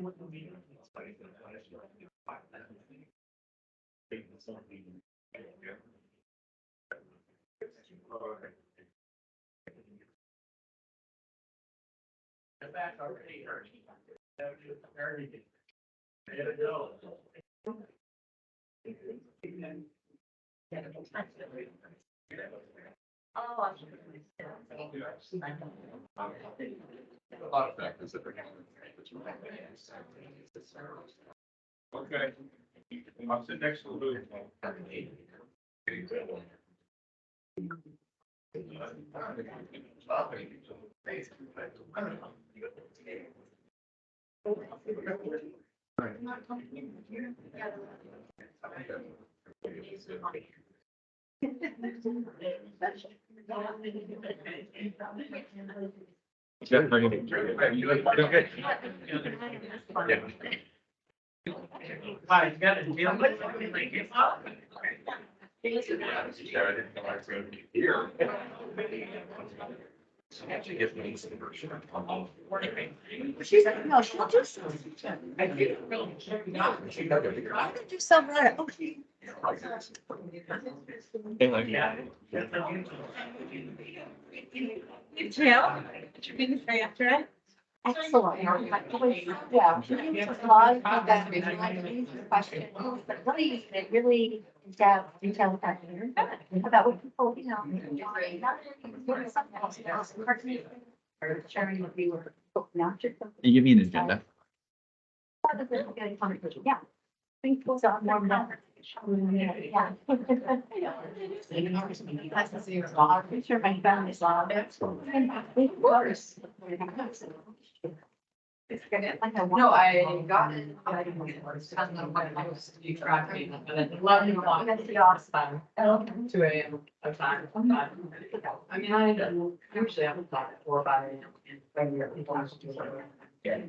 A lot of factors that are. Okay. I'll sit next to the booth. Yeah, okay. Hi, you got it. Actually get me some version. She's like, no, she'll do some. I feel really. I'm gonna do some right. Oh, she. Yeah. Jill, did you mean to say after it? Excellent. Yeah. A lot of feedback, a lot of easy questions, but really, it really detailed about what people, you know. Something else, or sharing what we were, not just. You give me an agenda. Yeah. Think was on more than. Yeah. Nice to see you. I'm sure my family's on it. Of course. No, I got it. I didn't get it. I don't know what I was to track me, but at 11 o'clock. That's the awesome. 2 a.m. of time. I mean, I usually have thought at 4 or 5 a.m. and regular people have to do Yes.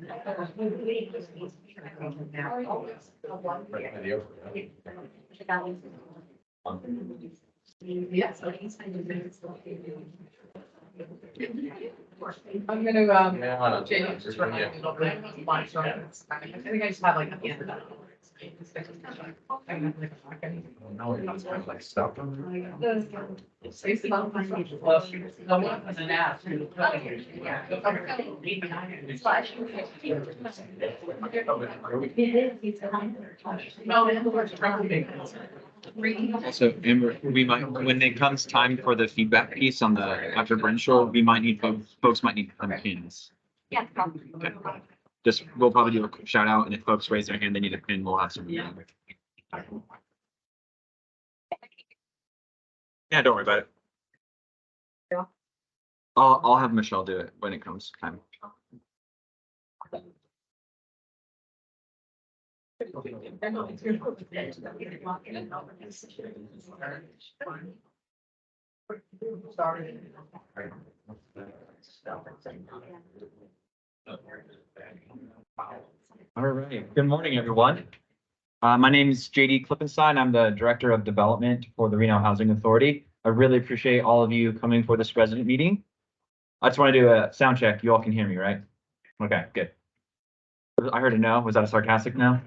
I'm gonna, change just for like a little bit of my insurance. I think I just have like at the end of that. No, it's kind of like stuff. It's basically well, the one was an app. Also, Amber, we might, when it comes time for the feedback piece on the Dr. Brenshaw, we might need folks might need pins. Yeah. Okay. Just, we'll probably do a quick shout out, and if folks raise their hand, they need a pin, we'll have some. Yeah, don't worry about it. Yeah. I'll have Michelle do it when it comes time. All right. Good morning, everyone. My name is JD Klippenstein. I'm the Director of Development for the Reno Housing Authority. I really appreciate all of you coming for this resident meeting. I just want to do a sound check. You all can hear me, right? Okay, good. I heard a no. Was that a sarcastic no?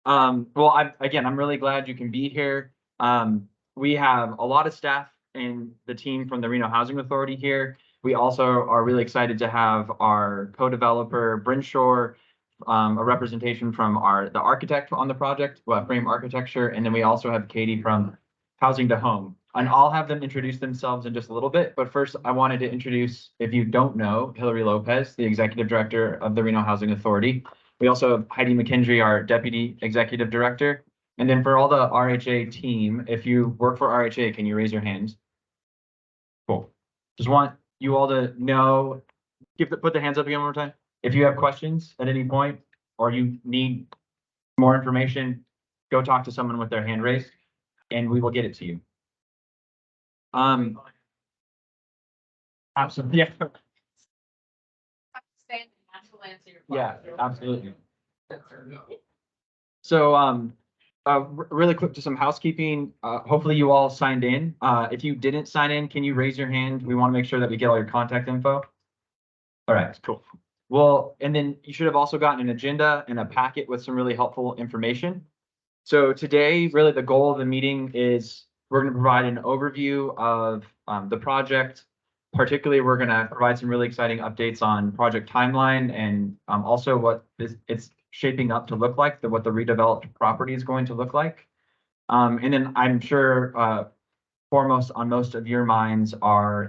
Well, I'm really glad you can be here. We have a lot of staff and the team from the Reno Housing Authority here. We also are really excited to have our co-developer, Brenshaw, a representation from the architect on the project, Frame Architecture, and then we also have Katie from Housing to Home. And I'll have them introduce themselves in just a little bit, but first I wanted to introduce, if you don't know, Hillary Lopez, the Executive Director of the Reno Housing Authority. We also have Heidi McKendry, our Deputy Executive Director. And then for all the RHA team, if you work for RHA, can you raise your hand? Cool. Just want you all to know, put the hands up again one more time. If you have questions at any point, or you need more information, go talk to someone with their hand raised, and we will get it to you. Absolutely. Yeah, absolutely. So, really quick to some housekeeping. Hopefully you all signed in. If you didn't sign in, can you raise your hand? We want to make sure that we get all your contact info. All right, cool. Well, and then you should have also gotten an agenda and a packet with some really helpful information. So today, really the goal of the meeting is we're going to provide an overview of the project. Particularly, we're going to provide some really exciting updates on project timeline and also what it's shaping up to look like, what the redeveloped property is going to look like. And then I'm sure foremost on most of your minds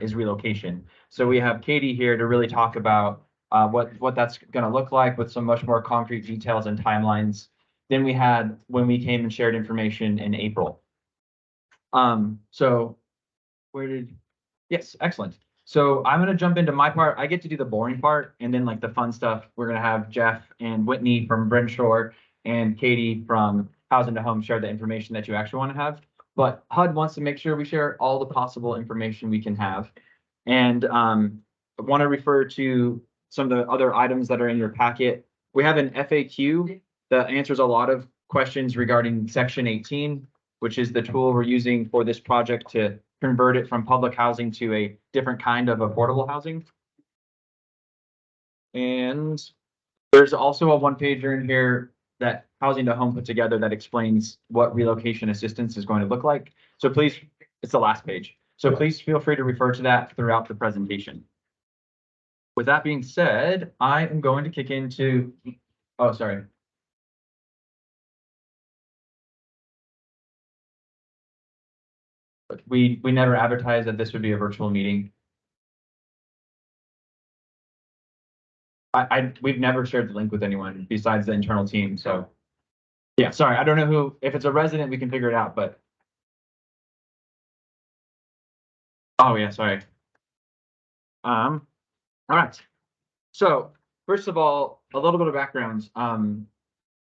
is relocation. So we have Katie here to really talk about what that's going to look like with some much more concrete details and timelines than we had when we came and shared information in April. So yes, excellent. So I'm going to jump into my part. I get to do the boring part, and then like the fun stuff, we're going to have Jeff and Whitney from Brenshore and Katie from Housing to Home share the information that you actually want to have. But HUD wants to make sure we share all the possible information we can have. And I want to refer to some of the other items that are in your packet. We have an FAQ that answers a lot of questions regarding Section 18, which is the tool we're using for this project to convert it from public housing to a different kind of affordable housing. And there's also a one-pager in here that Housing to Home put together that explains what relocation assistance is going to look like. So please, it's the last page. So please feel free to refer to that throughout the presentation. With that being said, I am going to kick into, oh, sorry. We never advertised that this would be a virtual meeting. We've never shared the link with anyone besides the internal team, so. Yeah, sorry, I don't know who, if it's a resident, we can figure it out, but. Oh, yeah, sorry. All right. So first of all, a little bit of background.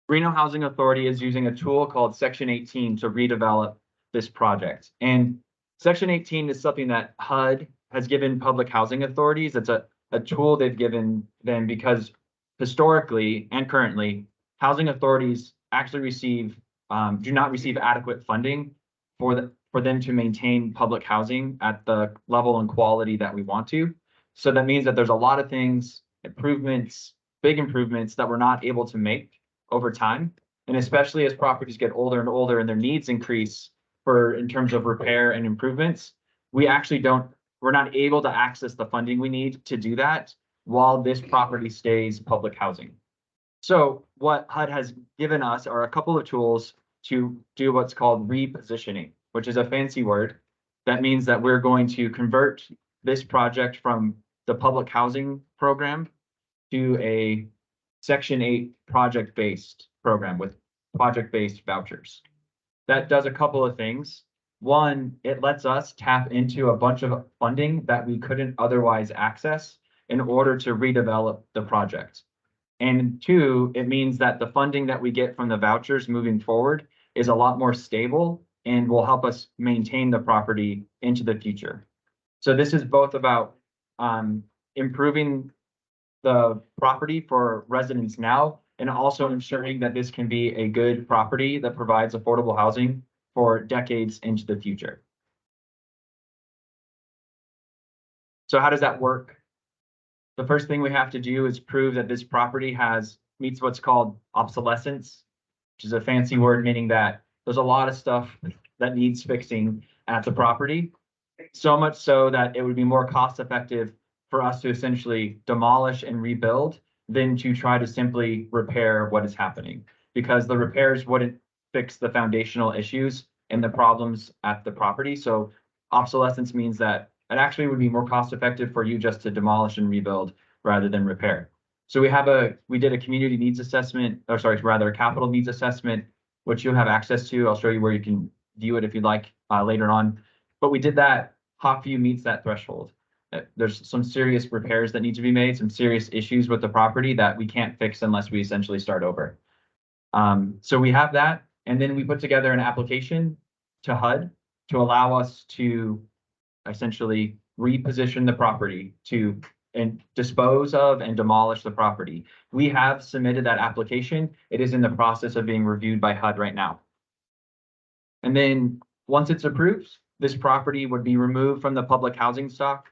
Reno Housing Authority is using a tool called Section 18 to redevelop this project. And Section 18 is something that HUD has given public housing authorities. It's a tool they've given them because historically and currently, housing authorities actually do not receive adequate funding for them to maintain public housing at the level and quality that we want to. So that means that there's a lot of things, improvements, big improvements that we're not able to make over time. And especially as properties get older and older and their needs increase in terms of repair and improvements, we're not able to access the funding we need to do that while this property stays public housing. So what HUD has given us are a couple of tools to do what's called repositioning, which is a fancy word. That means that we're going to convert this project from the public housing program to a Section 8 project-based program with project-based vouchers. That does a couple of things. One, it lets us tap into a bunch of funding that we couldn't otherwise access in order to redevelop the project. And two, it means that the funding that we get from the vouchers moving forward is a lot more stable and will help us maintain the property into the future. So this is both about improving the property for residents now and also ensuring that this can be a good property that provides affordable housing for decades into the future. So how does that work? The first thing we have to do is prove that this property meets what's called obsolescence, which is a fancy word meaning that there's a lot of stuff that needs fixing at the property. So much so that it would be more cost effective for us to essentially demolish and rebuild than to try to simply repair what is happening, because the repairs wouldn't fix the foundational issues and the problems at the property. So obsolescence means that it actually would be more cost effective for you just to demolish and rebuild rather than repair. So we did a community needs assessment, or sorry, rather a capital needs assessment, which you'll have access to. I'll show you where you can view it if you'd like later on. But we did that. Hawkview meets that threshold. There's some serious repairs that need to be made, some serious issues with the property that we can't fix unless we essentially start over. So we have that, and then we put together an application to HUD to allow us to essentially reposition the property and dispose of and demolish the property. We have submitted that application. It is in the process of being reviewed by HUD right now. And then once it's approved, this property would be removed from the public housing stock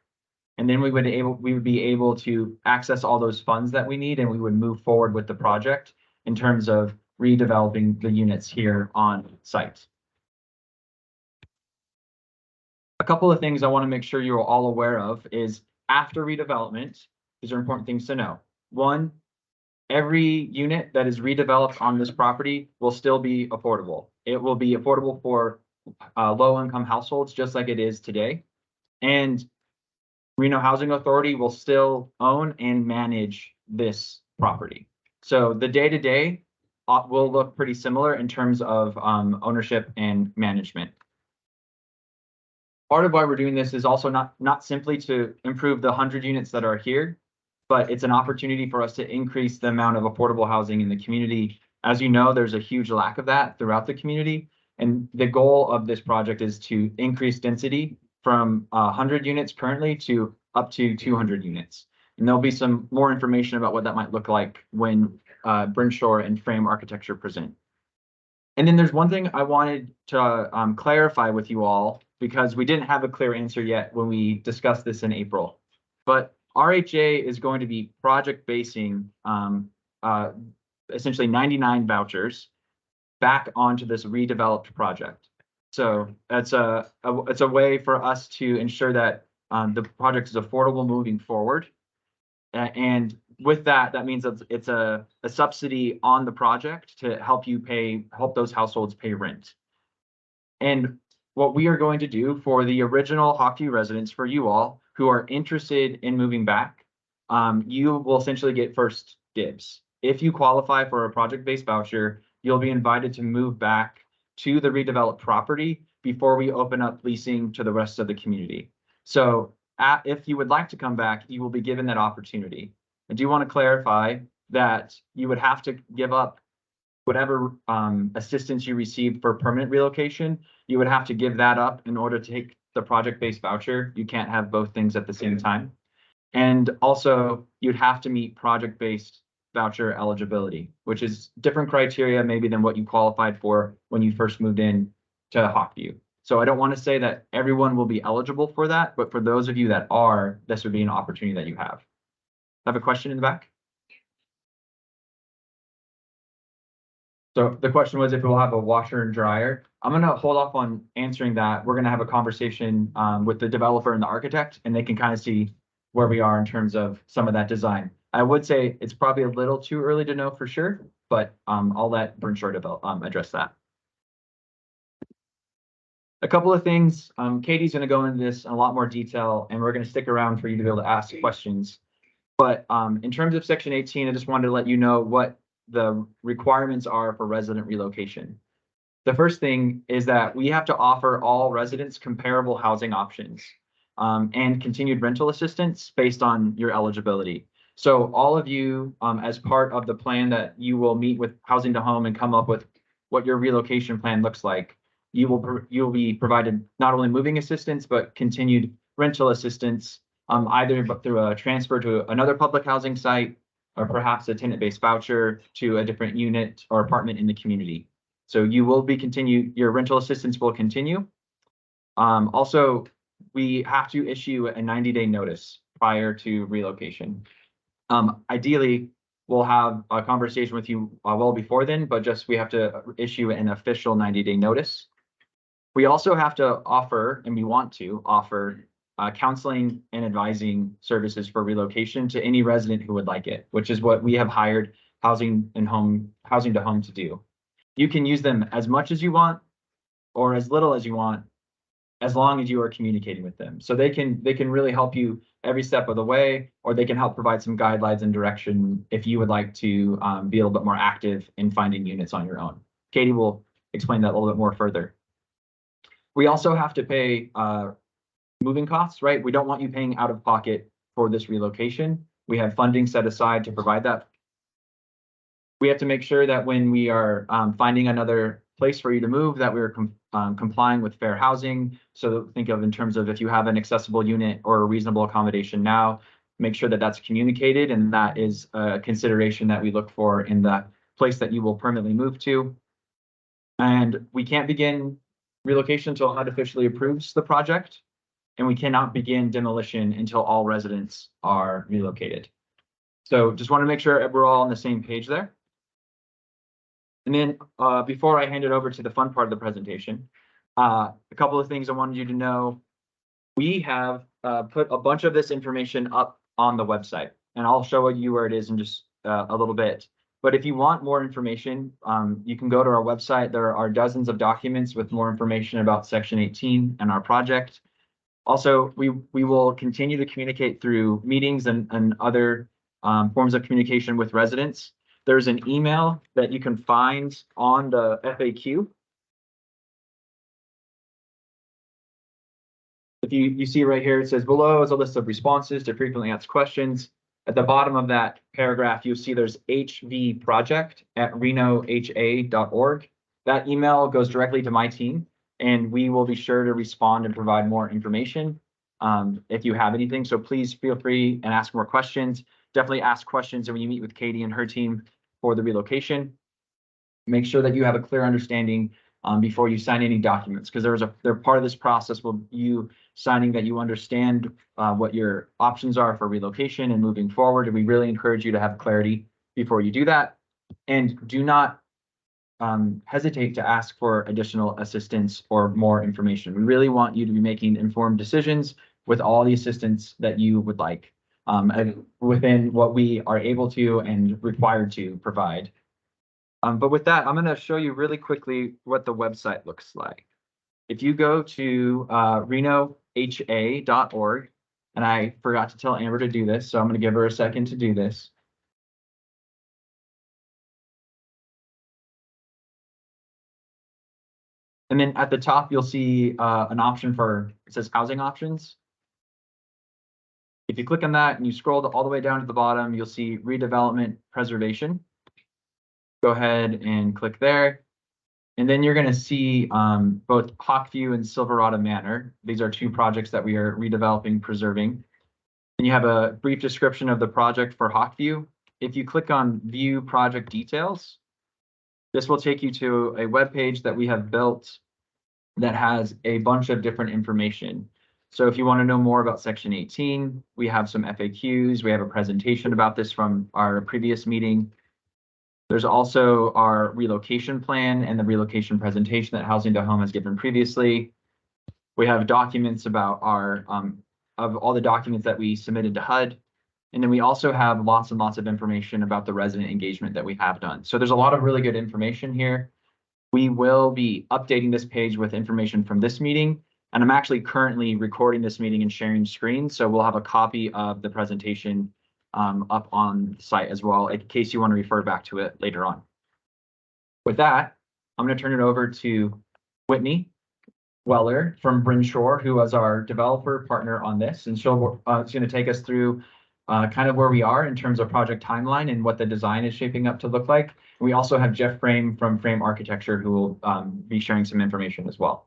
And then we would be able to access all those funds that we need, and we would move forward with the project in terms of redeveloping the units here on site. A couple of things I want to make sure you're all aware of is after redevelopment, these are important things to know. One, every unit that is redeveloped on this property will still be affordable. It will be affordable for low-income households, just like it is today. And Reno Housing Authority will still own and manage this property. So the day-to-day will look pretty similar in terms of ownership and management. Part of why we're doing this is also not simply to improve the 100 units that are here, but it's an opportunity for us to increase the amount of affordable housing in the community. As you know, there's a huge lack of that throughout the community. And the goal of this project is to increase density from 100 units currently to up to 200 units. And there'll be some more information about what that might look like when Brinshaw and Frame Architecture present. And then there's one thing I wanted to clarify with you all, because we didn't have a clear answer yet when we discussed this in April. But RHA is going to be project basing essentially 99 vouchers back onto this redeveloped project. So it's a way for us to ensure that the project is affordable moving forward. And with that, that means it's a subsidy on the project to help those households pay rent. And what we are going to do for the original Hawkview residents, for you all who are interested in moving back, you will essentially get first dibs. If you qualify for a project-based voucher, you'll be invited to move back to the redeveloped property before we open up leasing to the rest of the community. So if you would like to come back, you will be given that opportunity. I do want to clarify that you would have to give up whatever assistance you received for permanent relocation. You would have to give that up in order to take the project-based voucher. You can't have both things at the same time. And also, you'd have to meet project-based voucher eligibility, which is different criteria maybe than what you qualified for when you first moved in to Hawkview. So I don't want to say that everyone will be eligible for that, but for those of you that are, this would be an opportunity that you have. I have a question in the back. So the question was if we'll have a washer and dryer. I'm going to hold off on answering that. We're going to have a conversation with the developer and the architect, and they can kind of see where we are in terms of some of that design. I would say it's probably a little too early to know for sure, but I'll let Brinshaw address that. A couple of things. Katie's going to go into this in a lot more detail, and we're going to stick around for you to be able to ask questions. But in terms of Section 18, I just wanted to let you know what the requirements are for resident relocation. The first thing is that we have to offer all residents comparable housing options and continued rental assistance based on your eligibility. So all of you, as part of the plan that you will meet with Housing to Home and come up with what your relocation plan looks like, you'll be provided not only moving assistance, but continued rental assistance, either through a transfer to another public housing site, or perhaps a tenant-based voucher to a different unit or apartment in the community. So you will be your rental assistance will continue. Also, we have to issue a 90-day notice prior to relocation. Ideally, we'll have a conversation with you well before then, but we have to issue an official 90-day notice. We also have to offer, and we want to offer, counseling and advising services for relocation to any resident who would like it, which is what we have hired Housing to Home to do. You can use them as much as you want or as little as you want, as long as you are communicating with them. So they can really help you every step of the way, or they can help provide some guidelines and direction if you would like to be a little bit more active in finding units on your own. Katie will explain that a little bit more further. We also have to pay moving costs, right? We don't want you paying out of pocket for this relocation. We have funding set aside to provide that. We have to make sure that when we are finding another place for you to move, that we're complying with fair housing. So think of in terms of if you have an accessible unit or a reasonable accommodation now, make sure that that's communicated, and that is a consideration that we look for in the place that you will permanently move to. And we can't begin relocation until HUD officially approves the project. and we cannot begin demolition until all residents are relocated. So just want to make sure we're all on the same page there. And then before I hand it over to the fun part of the presentation, a couple of things I wanted you to know. We have put a bunch of this information up on the website, and I'll show you where it is in just a little bit. But if you want more information, you can go to our website. There are dozens of documents with more information about Section 18 and our project. Also, we will continue to communicate through meetings and other forms of communication with residents. There's an email that you can find on the FAQ. If you see right here, it says below is a list of responses to frequently asked questions. At the bottom of that paragraph, you'll see there's hvproject@renoha.org. That email goes directly to my team, and we will be sure to respond and provide more information if you have anything. So please feel free and ask more questions. Definitely ask questions when you meet with Katie and her team for the relocation. Make sure that you have a clear understanding before you sign any documents, because they're part of this process will you signing that you understand what your options are for relocation and moving forward. And we really encourage you to have clarity before you do that. And do not hesitate to ask for additional assistance or more information. We really want you to be making informed decisions with all the assistance that you would like within what we are able to and required to provide. But with that, I'm going to show you really quickly what the website looks like. If you go to renoha.org, and I forgot to tell Amber to do this, so I'm going to give her a second to do this. And then at the top, you'll see an option for, it says housing options. If you click on that and you scroll all the way down to the bottom, you'll see redevelopment preservation. Go ahead and click there. And then you're going to see both Hawkview and Silverado Manor. These are two projects that we are redeveloping, preserving. And you have a brief description of the project for Hawkview. If you click on View Project Details, this will take you to a web page that we have built that has a bunch of different information. So if you want to know more about Section 18, we have some FAQs. We have a presentation about this from our previous meeting. There's also our relocation plan and the relocation presentation that Housing to Home has given previously. We have documents about our of all the documents that we submitted to HUD. And then we also have lots and lots of information about the resident engagement that we have done. So there's a lot of really good information here. We will be updating this page with information from this meeting. And I'm actually currently recording this meeting and sharing screen. So we'll have a copy of the presentation up on the site as well, in case you want to refer back to it later on. With that, I'm going to turn it over to Whitney Weller from Brinshaw, who is our developer partner on this. And she'll is going to take us through kind of where we are in terms of project timeline and what the design is shaping up to look like. We also have Jeff Frame from Frame Architecture, who will be sharing some information as well.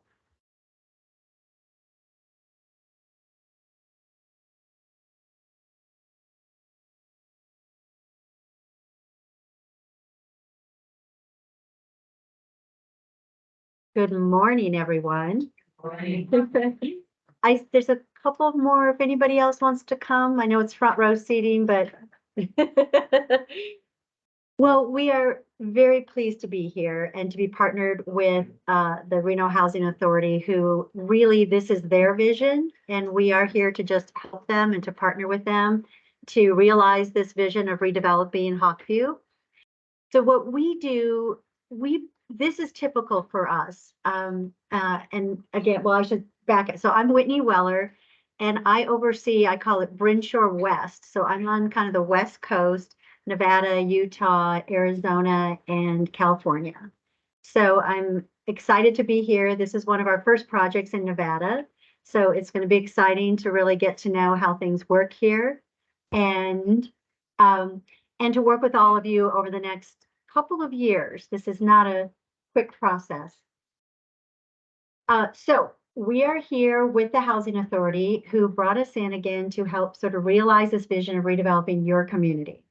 Good morning, everyone. Right. There's a couple more if anybody else wants to come. I know it's front row seating, but well, we are very pleased to be here and to be partnered with the Reno Housing Authority, who really, this is their vision, and we are here to just help them and to partner with them to realize this vision of redeveloping Hawkview. So what we do, this is typical for us. And again, well, I should back it. So I'm Whitney Weller, and I oversee, I call it Brinshaw West. So I'm on kind of the West Coast, Nevada, Utah, Arizona, and California. So I'm excited to be here. This is one of our first projects in Nevada. So it's going to be exciting to really get to know how things work here and to work with all of you over the next couple of years. This is not a quick process. So we are here with the Housing Authority, who brought us in again to help sort of realize this vision of redeveloping your community,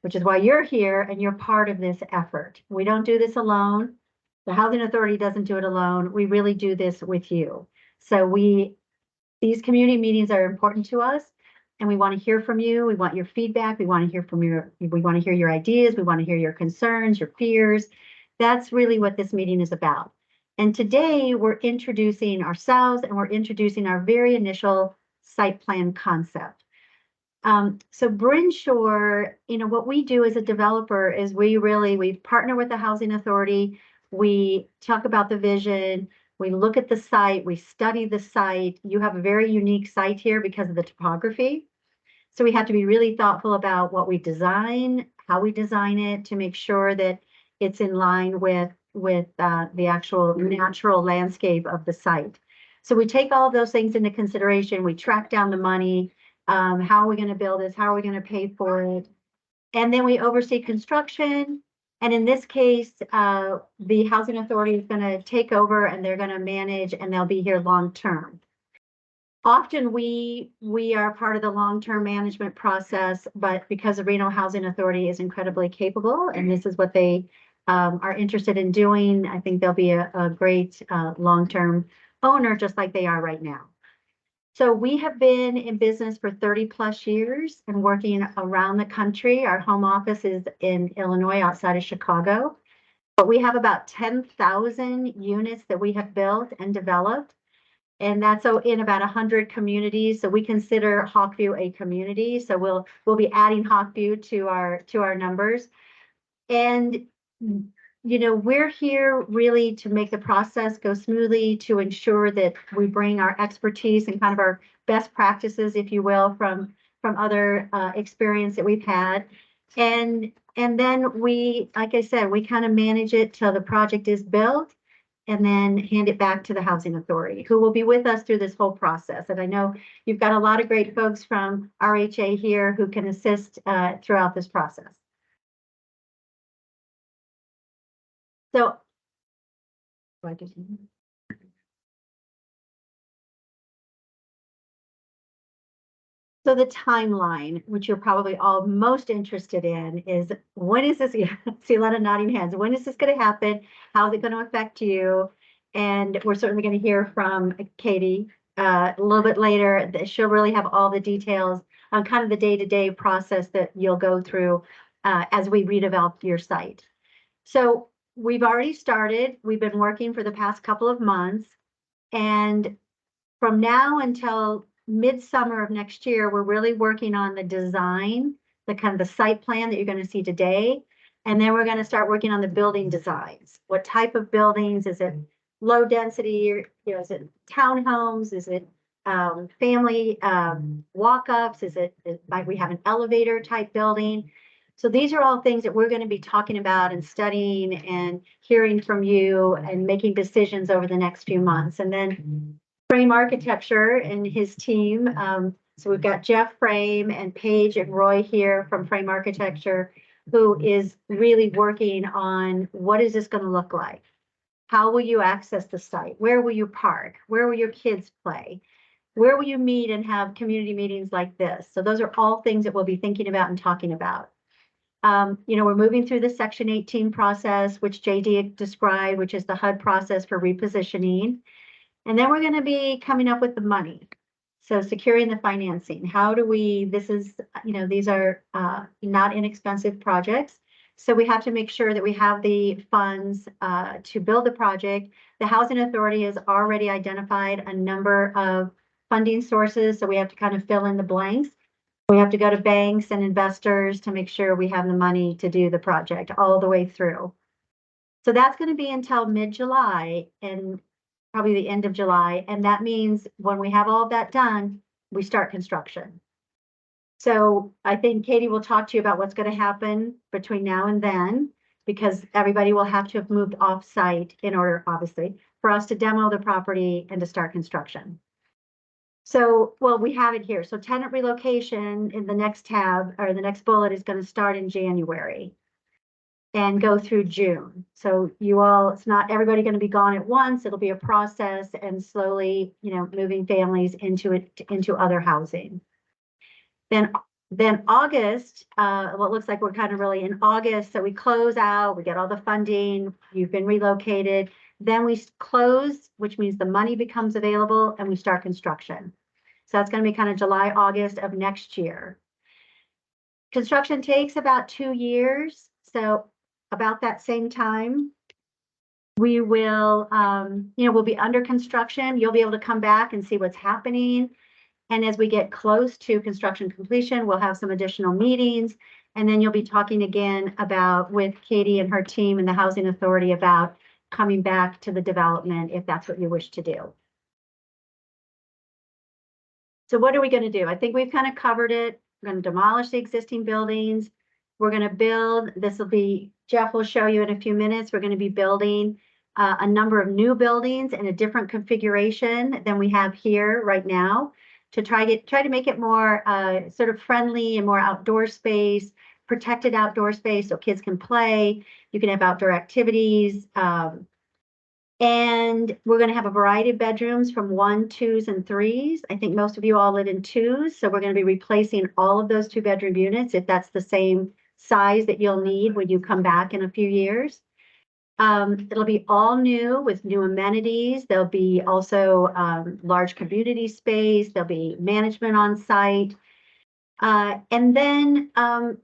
which is why you're here and you're part of this effort. We don't do this alone. The Housing Authority doesn't do it alone. We really do this with you. So we These community meetings are important to us, and we want to hear from you. We want your feedback. We want to hear your ideas. We want to hear your concerns, your fears. That's really what this meeting is about. And today we're introducing ourselves and we're introducing our very initial site plan concept. So Bryn Shore, what we do as a developer is we partner with the housing authority. We talk about the vision. We look at the site, we study the site. You have a very unique site here because of the topography. So we have to be really thoughtful about what we design, how we design it to make sure that it's in line with the actual natural landscape of the site. So we take all of those things into consideration. We track down the money. How are we going to build this? How are we going to pay for it? And then we oversee construction. And in this case, the housing authority is going to take over and they're going to manage and they'll be here long term. Often we are part of the long-term management process, but because the Reno Housing Authority is incredibly capable and this is what they are interested in doing, I think they'll be a great long-term owner, just like they are right now. So we have been in business for 30 plus years and working around the country. Our home office is in Illinois, outside of Chicago, but we have about 10,000 units that we have built and developed. And that's in about 100 communities. So we consider Hawkview a community. So we'll be adding Hawkview to our numbers. And we're here really to make the process go smoothly, to ensure that we bring our expertise and kind of our best practices, if you will, from other experience that we've had. And then we, like I said, we kind of manage it till the project is built and then hand it back to the housing authority, who will be with us through this whole process. And I know you've got a lot of great folks from RHA here who can assist throughout this process. So, so the timeline, which you're probably all most interested in, is when is this? See a lot of nodding heads. When is this going to happen? How is it going to affect you? And we're certainly going to hear from Katie a little bit later. She'll really have all the details on kind of the day-to-day process that you'll go through as we redevelop your site. So we've already started. We've been working for the past couple of months. And from now until midsummer of next year, we're really working on the design, the kind of the site plan that you're going to see today. And then we're going to start working on the building designs. What type of buildings? Is it low density? Or, is it townhomes? Is it family walk-ups? Might we have an elevator type building? So these are all things that we're going to be talking about and studying and hearing from you and making decisions over the next few months. And then Frame Architecture and his team. So we've got Jeff Frame and Paige and Roy here from Frame Architecture, who is really working on what is this going to look like? How will you access the site? Where will you park? Where will your kids play? Where will you meet and have community meetings like this? So those are all things that we'll be thinking about and talking about. We're moving through the Section 18 process, which JD described, which is the HUD process for repositioning. And then we're going to be coming up with the money. So securing the financing. How do we, these are not inexpensive projects. So we have to make sure that we have the funds to build the project. The Housing Authority has already identified a number of funding sources. So we have to kind of fill in the blanks. We have to go to banks and investors to make sure we have the money to do the project all the way through. So that's going to be until mid-July and probably the end of July. And that means when we have all of that done, we start construction. So I think Katie will talk to you about what's going to happen between now and then, because everybody will have to have moved off site in order, obviously, for us to demo the property and to start construction. So, well, we have it here. So tenant relocation in the next tab or the next bullet is going to start in January and go through June. So it's not everybody going to be gone at once. It'll be a process and slowly, moving families into other housing. Then August, what looks like we're kind of really in August. So we close out, we get all the funding, you've been relocated. Then we close, which means the money becomes available and we start construction. So that's going to be kind of July, August of next year. Construction takes about 2 years. So about that same time, we will, we'll be under construction. You'll be able to come back and see what's happening. And as we get close to construction completion, we'll have some additional meetings. And then you'll be talking again about with Katie and her team and the Housing Authority about coming back to the development if that's what you wish to do. So what are we going to do? I think we've kind of covered it. We're going to demolish the existing buildings. We're going to build, this will be, Jeff will show you in a few minutes, we're going to be building a number of new buildings in a different configuration than we have here right now to try to make it more sort of friendly and more outdoor space, protected outdoor space so kids can play. You can have outdoor activities. And we're going to have a variety of bedrooms from 1, 2s, and 3s. I think most of you all live in 2s. So we're going to be replacing all of those 2-bedroom units if that's the same size that you'll need when you come back in a few years. It'll be all new with new amenities. There'll be also large community space. There'll be management on site. And then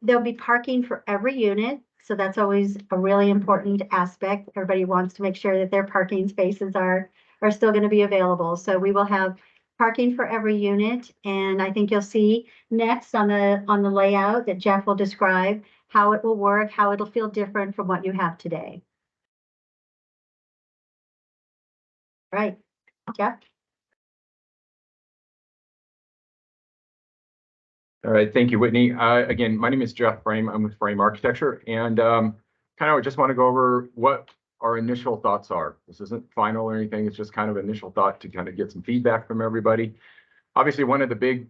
there'll be parking for every unit. So that's always a really important aspect. Everybody wants to make sure that their parking spaces are still going to be available. So we will have parking for every unit. And I think you'll see next on the layout that Jeff will describe how it will work, how it'll feel different from what you have today. Right, Jeff? All right, thank you, Whitney. Again, my name is Jeff Frame. I'm with Frame Architecture, and kind of just want to go over what our initial thoughts are. This isn't final or anything. It's just kind of initial thought to kind of get some feedback from everybody. Obviously, one of the big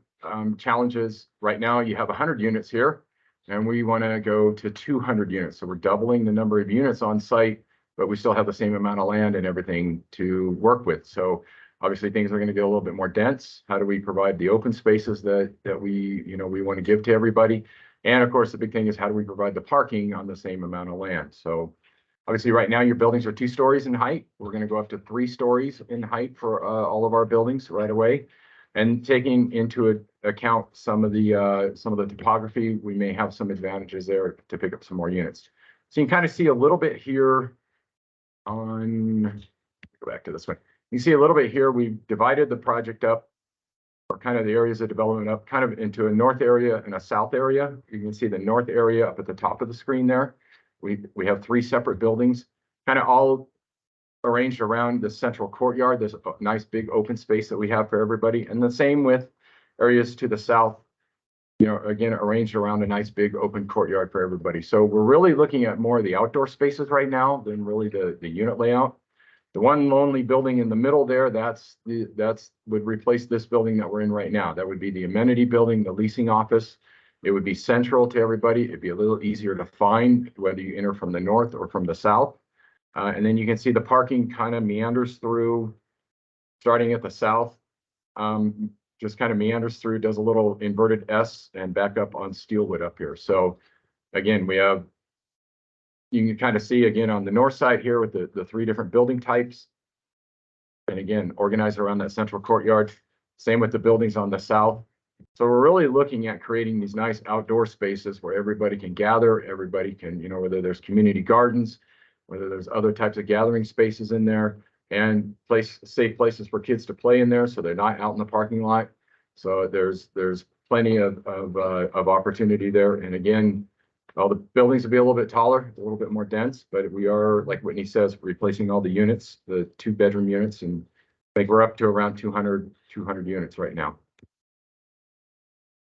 challenges right now, you have 100 units here, and we want to go to 200 units. So we're doubling the number of units on site, but we still have the same amount of land and everything to work with. So obviously, things are going to get a little bit more dense. How do we provide the open spaces that we want to give to everybody? And of course, the big thing is how do we provide the parking on the same amount of land? So obviously, right now, your buildings are 2 stories in height. We're going to go up to 3 stories in height for all of our buildings right away. And taking into account some of the topography, we may have some advantages there to pick up some more units. So you can kind of see a little bit here on, go back to this one. You see a little bit here, we've divided the project up, or kind of the areas of development up, kind of into a north area and a south area. You can see the north area up at the top of the screen there. We have 3 separate buildings, kind of all arranged around the central courtyard. There's a nice big open space that we have for everybody. And the same with areas to the south, again, arranged around a nice big open courtyard for everybody. So we're really looking at more of the outdoor spaces right now than really the unit layout. The one lonely building in the middle there, that's would replace this building that we're in right now. That would be the amenity building, the leasing office. It would be central to everybody. It'd be a little easier to find whether you enter from the north or from the south. And then you can see the parking kind of meanders through, starting at the south, just kind of meanders through, does a little inverted S and back up on Steelwood up here. So again, you can kind of see again on the north side here with the 3 different building types. And again, organized around that central courtyard. Same with the buildings on the south. So we're really looking at creating these nice outdoor spaces where everybody can gather, everybody can, whether there's community gardens, whether there's other types of gathering spaces in there, and safe places for kids to play in there so they're not out in the parking lot. So there's plenty of opportunity there. And again, all the buildings will be a little bit taller, a little bit more dense, but we are, like Whitney says, replacing all the units, the 2-bedroom units, and I think we're up to around 200 units right now.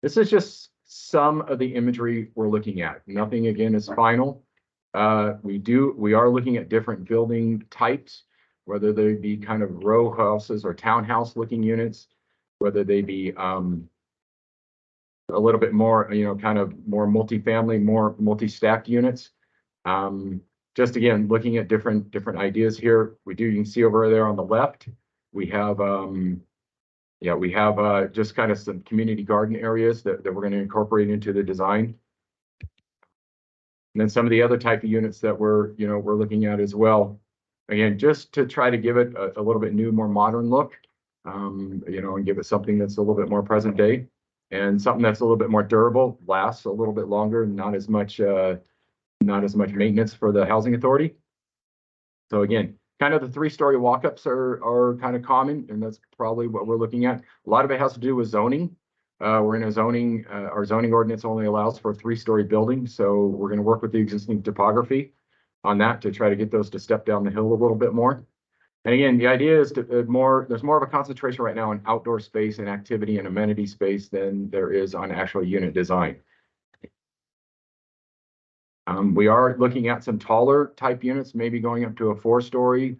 This is just some of the imagery we're looking at. Nothing, again, is final. We are looking at different building types, whether they be kind of row houses or townhouse looking units, whether they be a little bit more, kind of more multifamily, more multi-stacked units. Just again, looking at different ideas here. You can see over there on the left, we have just kind of some community garden areas that we're going to incorporate into the design. And then some of the other type of units that we're looking at as well. Again, just to try to give it a little bit new, more modern look. and give it something that's a little bit more present day and something that's a little bit more durable, lasts a little bit longer, not as much maintenance for the housing authority. So again, kind of the 3-story walk-ups are kind of common, and that's probably what we're looking at. A lot of it has to do with zoning. We're in a zoning, our zoning ordinance only allows for a 3-story building, so we're going to work with the existing topography on that to try to get those to step down the hill a little bit more. And again, the idea is to there's more of a concentration right now on outdoor space and activity and amenity space than there is on actual unit design. We are looking at some taller type units, maybe going up to a 4-story,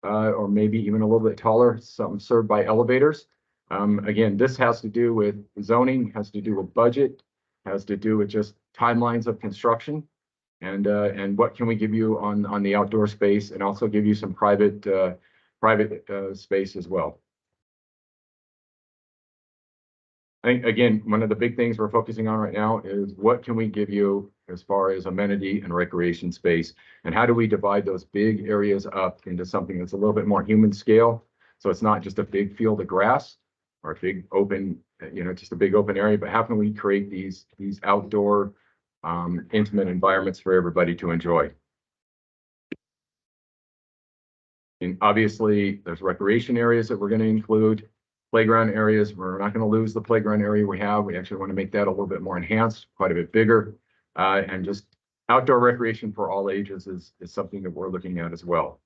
or maybe even a little bit taller, some served by elevators. Again, this has to do with zoning, has to do with budget, has to do with just timelines of construction. And what can we give you on the outdoor space, and also give you some private space as well. I think, again, one of the big things we're focusing on right now is what can we give you as far as amenity and recreation space, and how do we divide those big areas up into something that's a little bit more human scale. So it's not just a big field of grass or a big open, just a big open area, but how can we create these outdoor intimate environments for everybody to enjoy. And obviously, there's recreation areas that we're going to include, playground areas. We're not going to lose the playground area we have. We actually want to make that a little bit more enhanced, quite a bit bigger. And just outdoor recreation for all ages is something that we're looking at as well.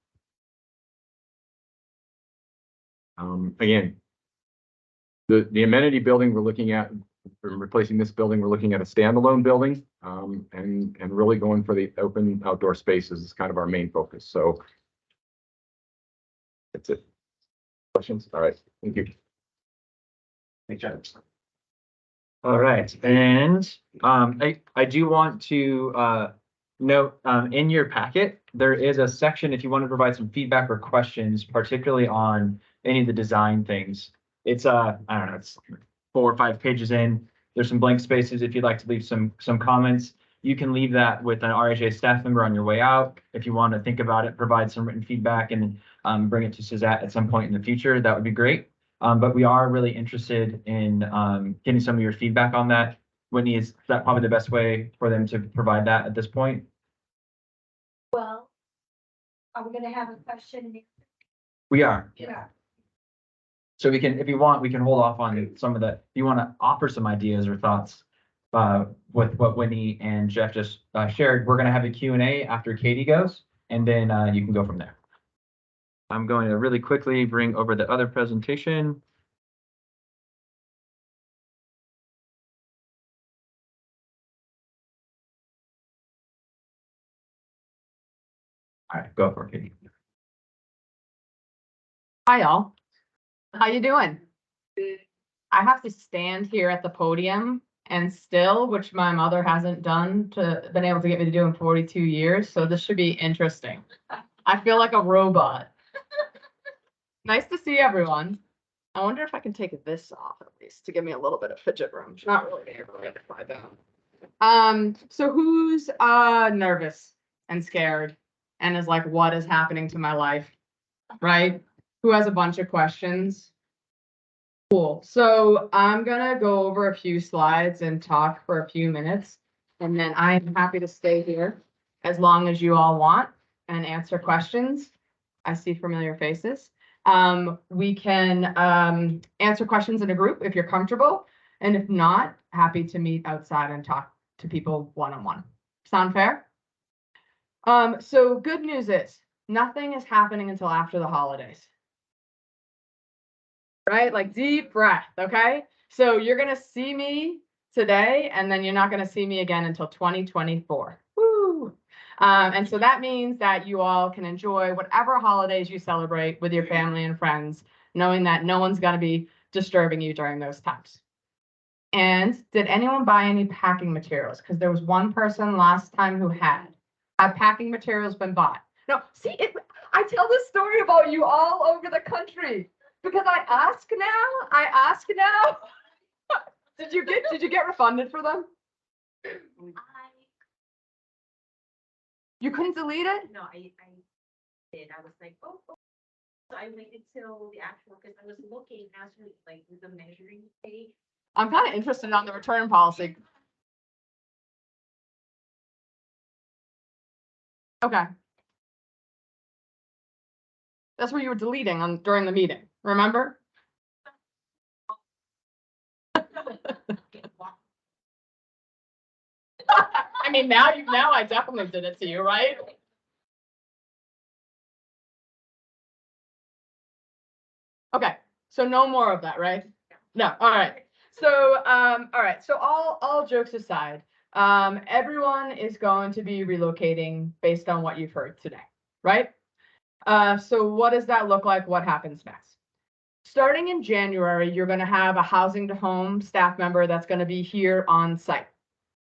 Again, the amenity building we're looking at, replacing this building, we're looking at a standalone building, and really going for the open outdoor spaces is kind of our main focus. So that's it. Questions? All right. Thank you. Thanks, John. All right, and I do want to note in your packet, there is a section if you want to provide some feedback or questions, particularly on any of the design things. It's I don't know, it's 4 or 5 pages in. There's some blank spaces if you'd like to leave some comments. You can leave that with an RHA staff member on your way out. If you want to think about it, provide some written feedback, and bring it to Suzette at some point in the future, that would be great. But we are really interested in getting some of your feedback on that. Whitney, is that probably the best way for them to provide that at this point? Well, are we gonna have a question? We are. Yeah. So we can, if you want, we can hold off on some of the, if you want to offer some ideas or thoughts with what Whitney and Jeff just shared. We're going to have a Q&A after Katie goes, and then you can go from there. I'm going to really quickly bring over the other presentation. All right, go for it, Katie. Hi, y'all. How you doing? I have to stand here at the podium and still, which my mother hasn't been able to get me to do in 42 years. So this should be interesting. I feel like a robot. Nice to see everyone. I wonder if I can take this off at least to give me a little bit of fidget room. Not really able to identify that. So who's nervous and scared and is like, what is happening to my life? Right? Who has a bunch of questions? Cool. So I'm gonna go over a few slides and talk for a few minutes, and then I'm happy to stay here as long as you all want and answer questions. I see familiar faces. We can answer questions in a group if you're comfortable, and if not, happy to meet outside and talk to people one-on-one. Sound fair? So good news is nothing is happening until after the holidays. Right? Like deep breath, okay? So you're going to see me today, and then you're not going to see me again until 2024. Woo! And so that means that you all can enjoy whatever holidays you celebrate with your family and friends, knowing that no one's going to be disturbing you during those times. And did anyone buy any packing materials? Because there was one person last time who had. Have packing materials been bought? No, see, I tell this story about you all over the country. Because I ask now. Did you get refunded for them? You couldn't delete it? No, I did. I was like, oh. So I waited till the actual, because I was looking as we, like, the measuring tape. I'm kind of interested on the return policy. Okay. That's where you were deleting on during the meeting, remember? I mean, now I definitely did it to you, right? Okay, so no more of that, right? No, all right. So, all right, so all jokes aside, everyone is going to be relocating based on what you've heard today, right? So what does that look like? What happens next? Starting in January, you're gonna have a housing to home staff member that's gonna be here on site.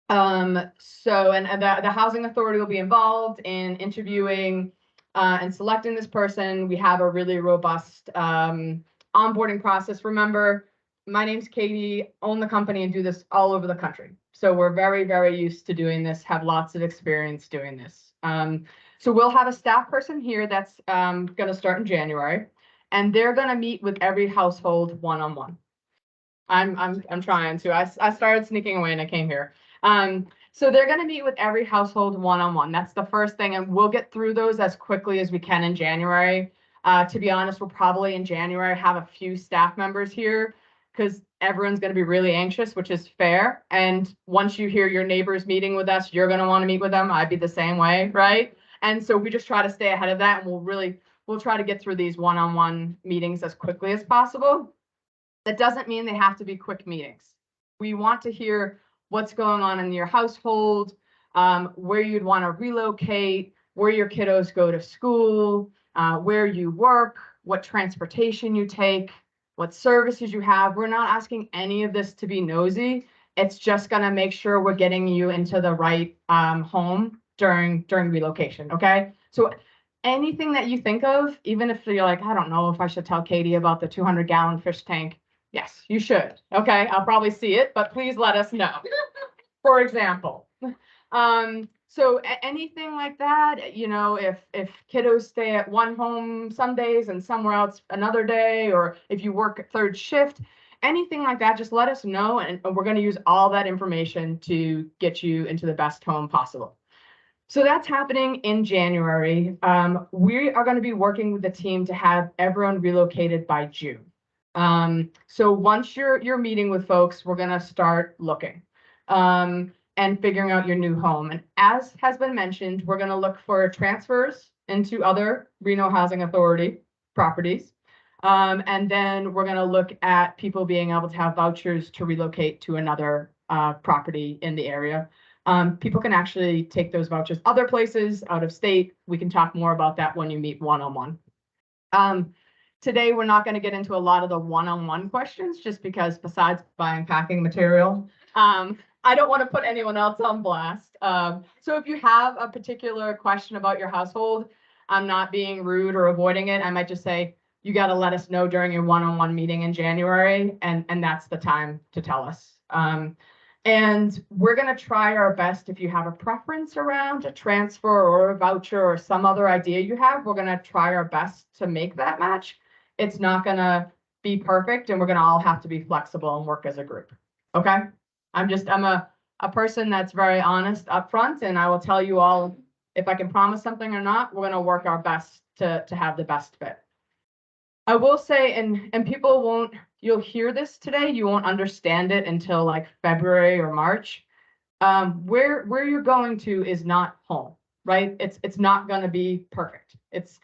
So, and the housing authority will be involved in interviewing and selecting this person. We have a really robust onboarding process. Remember, my name's Katie, own the company and do this all over the country. So we're very, very used to doing this, have lots of experience doing this. So we'll have a staff person here that's gonna start in January, and they're gonna meet with every household one-on-one. I'm trying to. I started sneaking away and I came here. So they're gonna meet with every household one-on-one. That's the first thing, and we'll get through those as quickly as we can in January. To be honest, we'll probably in January have a few staff members here because everyone's gonna be really anxious, which is fair. And once you hear your neighbors meeting with us, you're gonna want to meet with them. I'd be the same way, right? And so we just try to stay ahead of that, and we'll try to get through these one-on-one meetings as quickly as possible. That doesn't mean they have to be quick meetings. We want to hear what's going on in your household, where you'd want to relocate, where your kiddos go to school, where you work, what transportation you take, what services you have. We're not asking any of this to be nosy. It's just going to make sure we're getting you into the right home during relocation. Okay. So anything that you think of, even if you're like, I don't know if I should tell Katie about the 200-gallon fish tank. Yes, you should. Okay, I'll probably see it, but please let us know. For example. So anything like that, you know, if kiddos stay at one home some days and somewhere else another day, or if you work at third shift, anything like that, just let us know, and we're going to use all that information to get you into the best home possible. So that's happening in January. We are going to be working with the team to have everyone relocated by June. So once you're meeting with folks, we're going to start looking and figuring out your new home. And as has been mentioned, we're going to look for transfers into other Reno Housing Authority properties. And then we're going to look at people being able to have vouchers to relocate to another property in the area. People can actually take those vouchers other places out of state. We can talk more about that when you meet one-on-one. Today, we're not going to get into a lot of the one-on-one questions just because besides buying packing material, I don't want to put anyone else on blast. So if you have a particular question about your household, I'm not being rude or avoiding it. I might just say, you got to let us know during your one-on-one meeting in January, and that's the time to tell us. And we're going to try our best. If you have a preference around a transfer or a voucher or some other idea you have, we're going to try our best to make that match. It's not going to be perfect, and we're going to all have to be flexible and work as a group. Okay. I'm a person that's very honest up front, and I will tell you all if I can promise something or not. We're going to work our best to have the best fit. I will say, and people won't, you'll hear this today, you won't understand it until like February or March. Where you're going to is not home, right? It's not going to be perfect. It's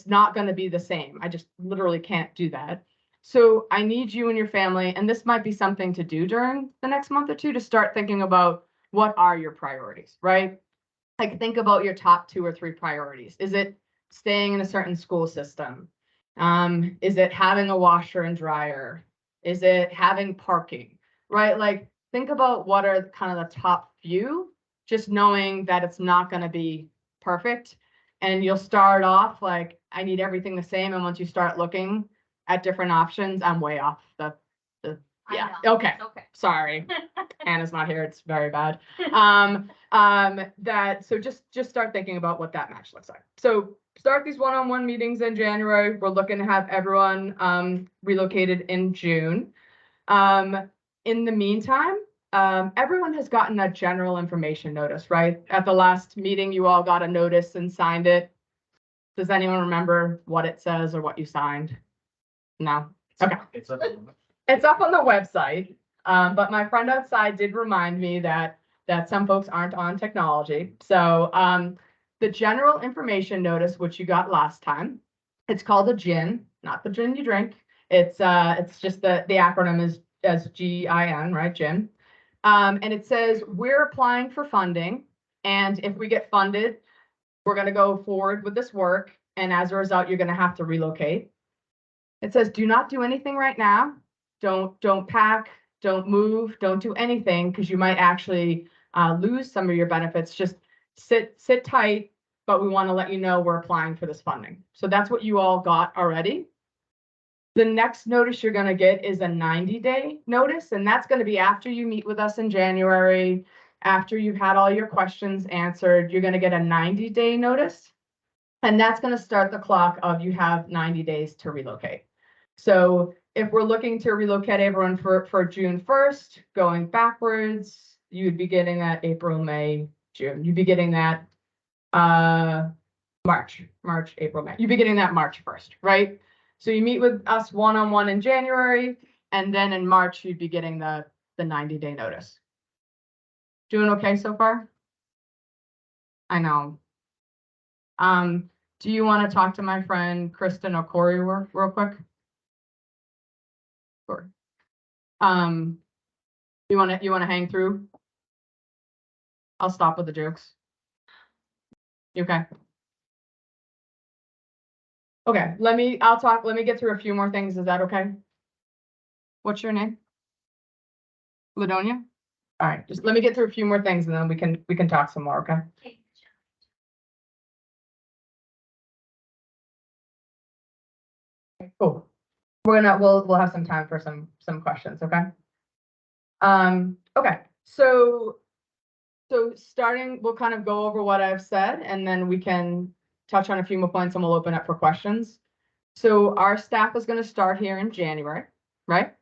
not going to be the same. I just literally can't do that. So I need you and your family, and this might be something to do during the next month or two, to start thinking about what are your priorities, right? Like think about your top 2 or 3 priorities. Is it staying in a certain school system? Is it having a washer and dryer? Is it having parking, right? Like think about what are kind of the top few, just knowing that it's not going to be perfect. And you'll start off like, I need everything the same. And once you start looking at different options, I'm way off the I Yeah, know. okay. It's okay. Sorry, Anna's not here, it's very bad. So just start thinking about what that match looks like. So start these one-on-one meetings in January. We're looking to have everyone relocated in June. In the meantime, everyone has gotten a general information notice, right? At the last meeting, you all got a notice and signed it. Does anyone remember what it says or what you signed? No? Okay. It's It's up on the website, but my friend outside did remind me that some folks aren't on technology. So the general information notice, which you got last time, it's called a GIN, not the gin you drink. It's just the acronym is as GIN, right, GIN. And it says we're applying for funding, and if we get funded, we're going to go forward with this work, and as a result, you're going to have to relocate. It says do not do anything right now. Don't pack, don't move, don't do anything, because you might actually lose some of your benefits. Just sit tight, but we want to let you know we're applying for this funding. So that's what you all got already. The next notice you're going to get is a 90-day notice, and that's going to be after you meet with us in January, after you've had all your questions answered. You're going to get a 90-day notice, and that's going to start the clock of you have 90 days to relocate. So if we're looking to relocate everyone for June 1st, going backwards, you'd be getting that April, May, June. You'd be getting that March, April, May. You'd be getting that March 1st, right? So you meet with us one-on-one in January, and then in March, you'd be getting the 90-day notice. Doing okay so far? I know. Do you want to talk to my friend Kristen or Corey real quick? Sure. You want to hang through? I'll stop with the jokes. You okay? Okay, let me get through a few more things. Is that okay? What's your name? Ladonia? All right, just let me get through a few more things and then we can talk some more, okay? Cool. We'll have some time for some questions, okay? Okay, so starting, we'll kind of go over what I've said, and then we can touch on a few more points and we'll open up for questions. So our staff is going to start here in January, right?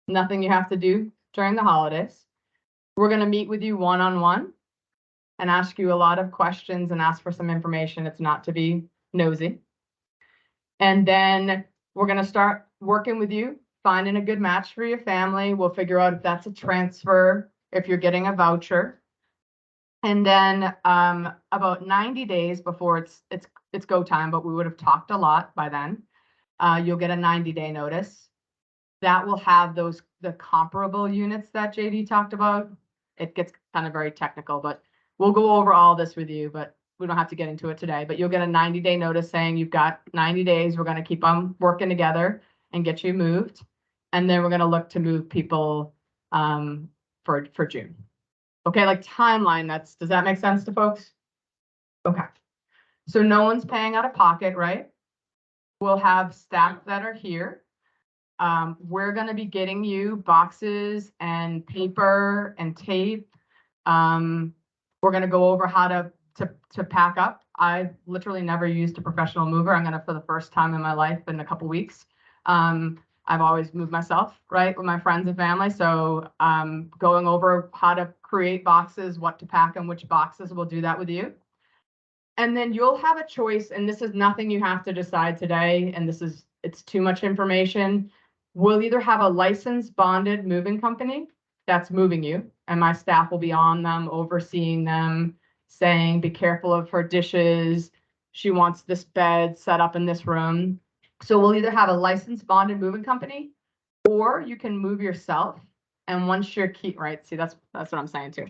Nothing you have to do during the holidays. We're going to meet with you one-on-one and ask you a lot of questions and ask for some information. It's not to be nosy. And then we're going to start working with you, finding a good match for your family. We'll figure out if that's a transfer, if you're getting a voucher. And then about 90 days before it's go time, but we would have talked a lot by then, you'll get a 90-day notice. That will have the comparable units that JD talked about. It gets kind of very technical, but we'll go over all this with you, but we don't have to get into it today. But you'll get a 90-day notice saying you've got 90 days. We're going to keep on working together and get you moved. And then we're going to look to move people for June. Okay, like timeline, does that make sense to folks? Okay. So no one's paying out of pocket, right? We'll have staff that are here. We're going to be getting you boxes and paper and tape. We're going to go over how to pack up. I literally never used a professional mover. I'm going to for the first time in my life in a couple weeks. I've always moved myself, right, with my friends and family. So going over how to create boxes, what to pack and which boxes, we'll do that with you. And then you'll have a choice, and this is nothing you have to decide today, and it's too much information. We'll either have a licensed bonded moving company that's moving you, and my staff will be on them, overseeing them, saying, be careful of her dishes. She wants this bed set up in this room. So we'll either have a licensed bonded moving company, or you can move yourself. And once you're right, see, that's what I'm saying too.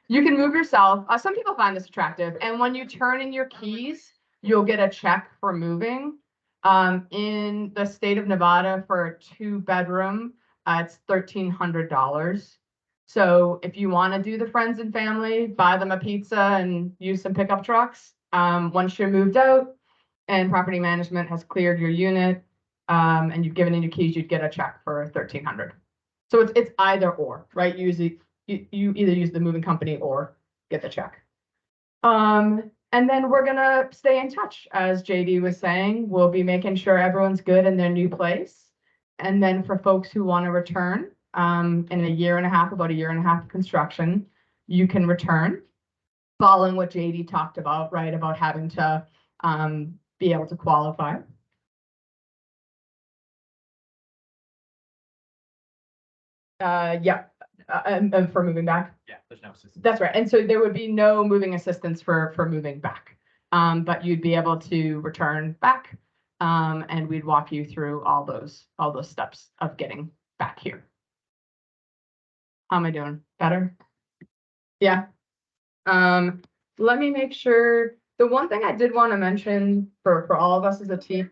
You can move yourself. Some people find this attractive. And when you turn in your keys, you'll get a check for moving. In the state of Nevada for a 2-bedroom, it's $1,300. So if you want to do the friends and family, buy them a pizza and use some pickup trucks. Once you're moved out and property management has cleared your unit, and you've given in your keys, you'd get a check for $1,300. So it's either or, right? Usually you either use the moving company or get the check. And then we're gonna stay in touch, as JD was saying. We'll be making sure everyone's good in their new place. And then for folks who want to return, in a year and a half, about a year and a half of construction, you can return. Following what JD talked about, right, about having to be able to qualify. Yeah, and for moving back. Yeah, there's no assistance. That's right. And so there would be no moving assistance for moving back. But you'd be able to return back. And we'd walk you through all those steps of getting back here. How am I doing? Better? Yeah. Let me make sure. The one thing I did want to mention for all of us as a team.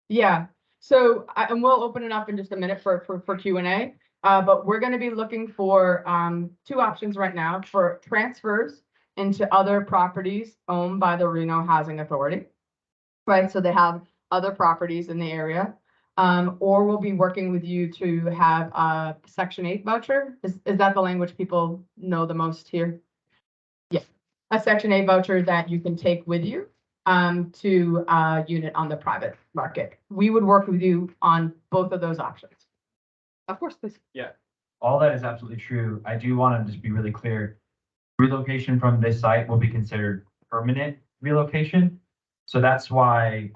Yeah. So, and we'll open it up in just a minute for Q&A. But we're going to be looking for two options right now for transfers into other properties owned by the Reno Housing Authority. Right, so they have other properties in the area. Or we'll be working with you to have a Section 8 voucher. Is that the language people know the most here? Yeah, a Section 8 voucher that you can take with you to a unit on the private market. We would work with you on both of those options. Of course, please. All that is absolutely true. I do want to just be really clear. Relocation from this site will be considered permanent relocation. So that's why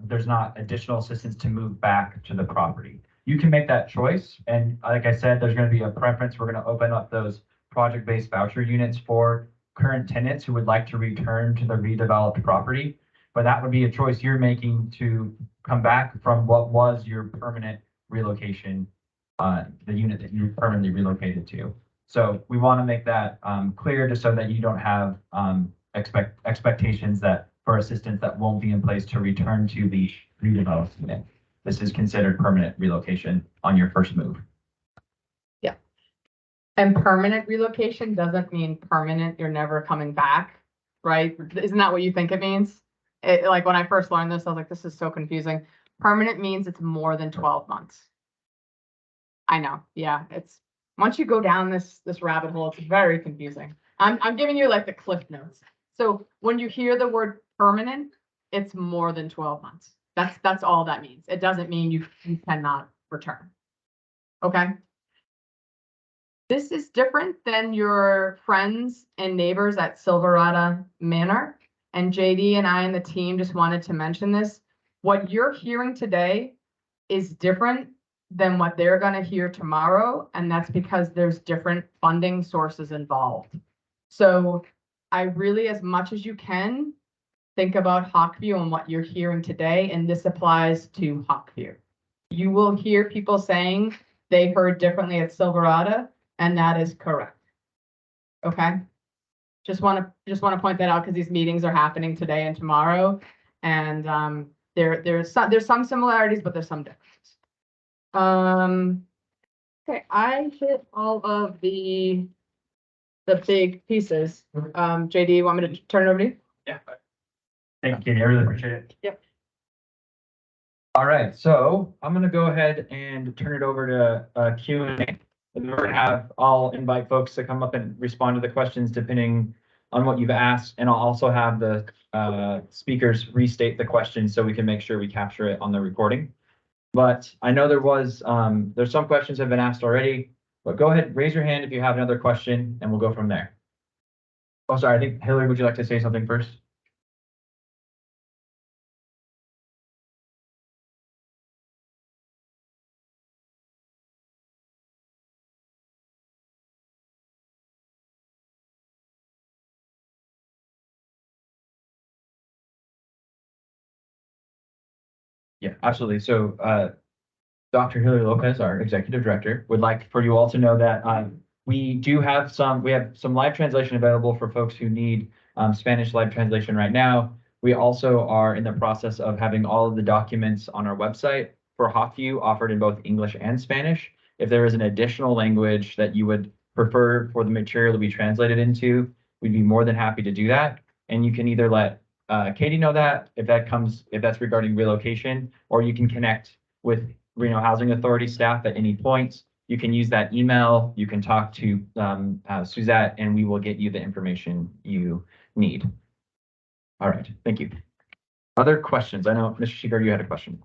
there's not additional assistance to move back to the property. You can make that choice. And like I said, there's going to be a preference. We're going to open up those project-based voucher units for current tenants who would like to return to the redeveloped property. But that would be a choice you're making to come back from what was your permanent relocation, the unit that you permanently relocated to. So we want to make that clear just so that you don't have expectations that for assistance that won't be in place to return to the redeveloped unit. This is considered permanent relocation on your first move. Yeah. And permanent relocation doesn't mean permanent, you're never coming back, right? Isn't that what you think it means? Like when I first learned this, I was like, this is so confusing. Permanent means it's more than 12 months. I know, yeah, it's once you go down this rabbit hole, it's very confusing. I'm giving you like the cliff notes. So when you hear the word permanent, it's more than 12 months. That's all that means. It doesn't mean you cannot return. Okay. This is different than your friends and neighbors at Silverado Manor. And JD and I and the team just wanted to mention this. What you're hearing today is different than what they're going to hear tomorrow. And that's because there's different funding sources involved. So I really, as much as you can, think about Hawkview and what you're hearing today. And this applies to Hawkview. You will hear people saying they heard differently at Silverado, and that is correct. Okay. Just want to point that out because these meetings are happening today and tomorrow. And there's some similarities, but there's some differences. Okay, I hit all of the big pieces. JD, you want me to turn it over to you? Yeah. Thank you, Katie. I really appreciate it. Yep. All right, so I'm gonna go ahead and turn it over to Q&A. I'll invite folks to come up and respond to the questions depending on what you've asked, and I'll also have the speakers restate the question so we can make sure we capture it on the recording. But I know there's some questions have been asked already, but go ahead, raise your hand if you have another question, and we'll go from there. Oh, sorry, I think Hillary, would you like to say something first? Yeah, absolutely. So Dr. Hillary Lopez, our executive director, would like for you all to know that we have some live translation available for folks who need Spanish live translation right now. We also are in the process of having all of the documents on our website for Hawkview offered in both English and Spanish. If there is an additional language that you would prefer for the material to be translated into, we'd be more than happy to do that. And you can either let Katie know that if that's regarding relocation, or you can connect with Reno Housing Authority staff at any point. You can use that email, you can talk to Suzette, and we will get you the information you need. All right, thank you. Other questions? I know, Mr. Sheeger, you had a question.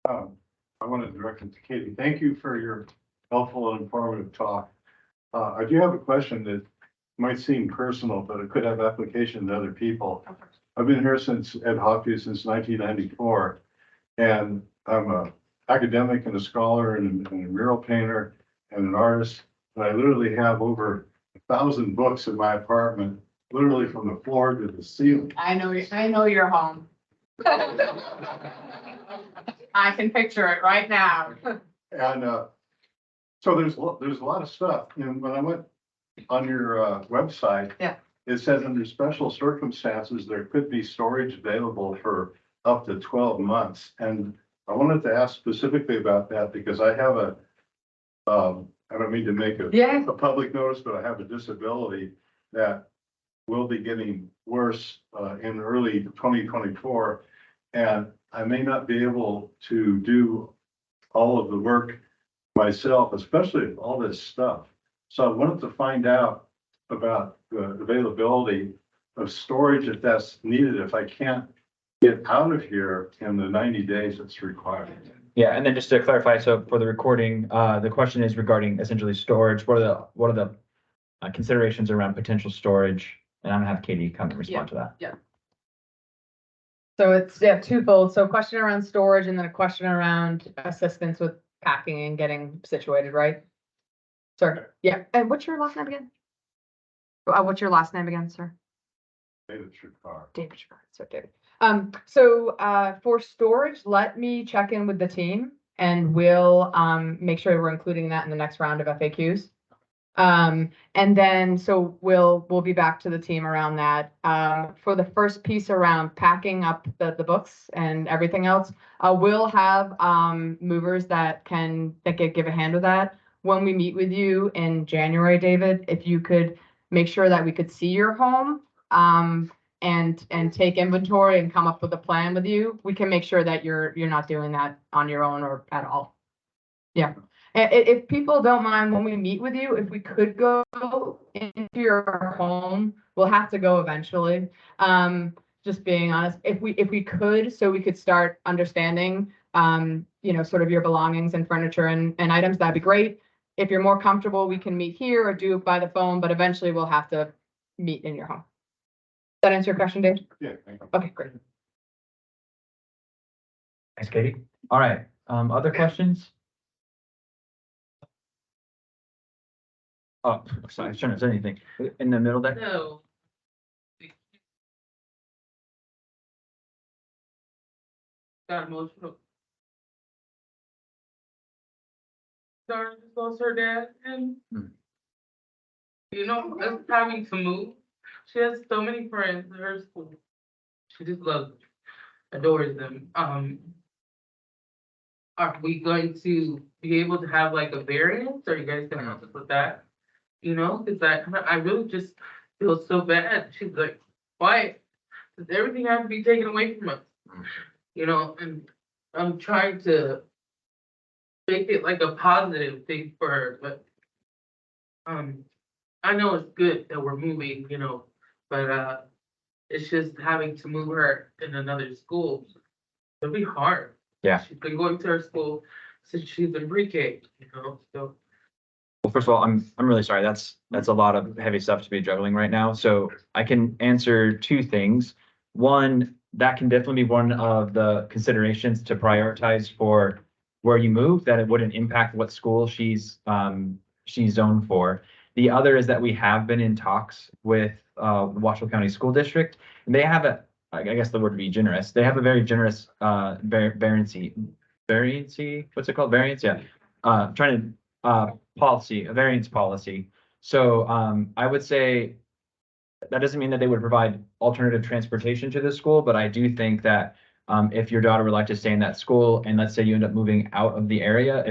I want to direct it to Katie. Thank you for your helpful and informative talk. I do have a question that might seem personal, but it could have application to other people. I've been here since Ed Hockey since 1994, and I'm a academic and a scholar and a mural painter and an artist. And I literally have over 1,000 books in my apartment, literally from the floor to the ceiling. I know you're home. I can picture it right now. And so there's a lot of stuff. And when I went on your website. Yeah. It says under special circumstances, there could be storage available for up to 12 months. And I wanted to ask specifically about that because I have I don't mean to make Yeah. a public notice, but I have a disability that will be getting worse in early 2024. And I may not be able to do all of the work myself, especially all this stuff. So I wanted to find out about the availability of storage if that's needed, if I can't get out of here in the 90 days that's required. Yeah, and then just to clarify, so for the recording, the question is regarding essentially storage. What are the considerations around potential storage? And I'm gonna have Katie come and respond to that. So it's, twofold. So a question around storage and then a question around assistance with packing and getting situated, right? Sir, yeah, and what's your last name again? What's your last name again, sir? David Shakar. David, sure. So David. For storage, let me check in with the team and we'll make sure we're including that in the next round of FAQs. And then so we'll be back to the team around that. For the first piece around packing up the books and everything else, we'll have movers that give a hand with that. When we meet with you in January, David, if you could make sure that we could see your home and take inventory and come up with a plan with you, we can make sure that you're not doing that on your own or at all. Yeah. If people don't mind, when we meet with you, if we could go into your home, we'll have to go eventually. Just being honest, if we could, so we could start understanding, sort of your belongings and furniture and items, that'd be great. If you're more comfortable, we can meet here or do it by the phone, but eventually we'll have to meet in your home. Does that answer your question, Dave? Yeah, thank you. Okay, great. Thanks, Katie. All right, other questions? Oh, sorry, I was trying to say anything. In the middle there? No. Got emotional. Sarah just lost her dad and just having to move. She has so many friends at her school. She just loves them, adores them. Are we going to be able to have like a variance? Are you guys gonna help us with that? Cause I really just feel so bad. She's like, why does everything have to be taken away from us? And I'm trying to make it like a positive thing for her, but I know it's good that we're moving, but it's just having to move her in another school. It'll be hard. Yeah. She's been going to her school since she's in pre-K, so. Well, first of all, I'm really sorry. That's a lot of heavy stuff to be juggling right now. So I can answer two things. One, that can definitely be one of the considerations to prioritize for where you move, that it wouldn't impact what school she's zoned for. The other is that we have been in talks with Washoe County School District, and they have I guess the word would be generous. They have a very generous variancy. What's it called? Variance? Yeah. Policy, a variance policy. So I would say that doesn't mean that they would provide alternative transportation to the school, but I do think that if your daughter would like to stay in that school, and let's say you end up moving out of the area,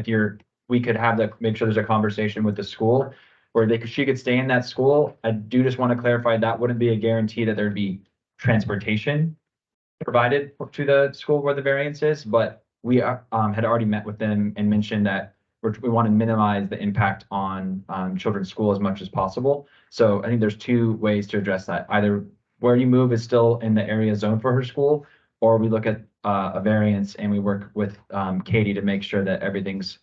we could make sure there's a conversation with the school where she could stay in that school. I do just want to clarify that wouldn't be a guarantee that there'd be transportation provided to the school where the variance is, but we had already met with them and mentioned that we want to minimize the impact on children's school as much as possible. So I think there's two ways to address that. Either where you move is still in the area zone for her school, or we look at a variance and we work with Katie to make sure that everything's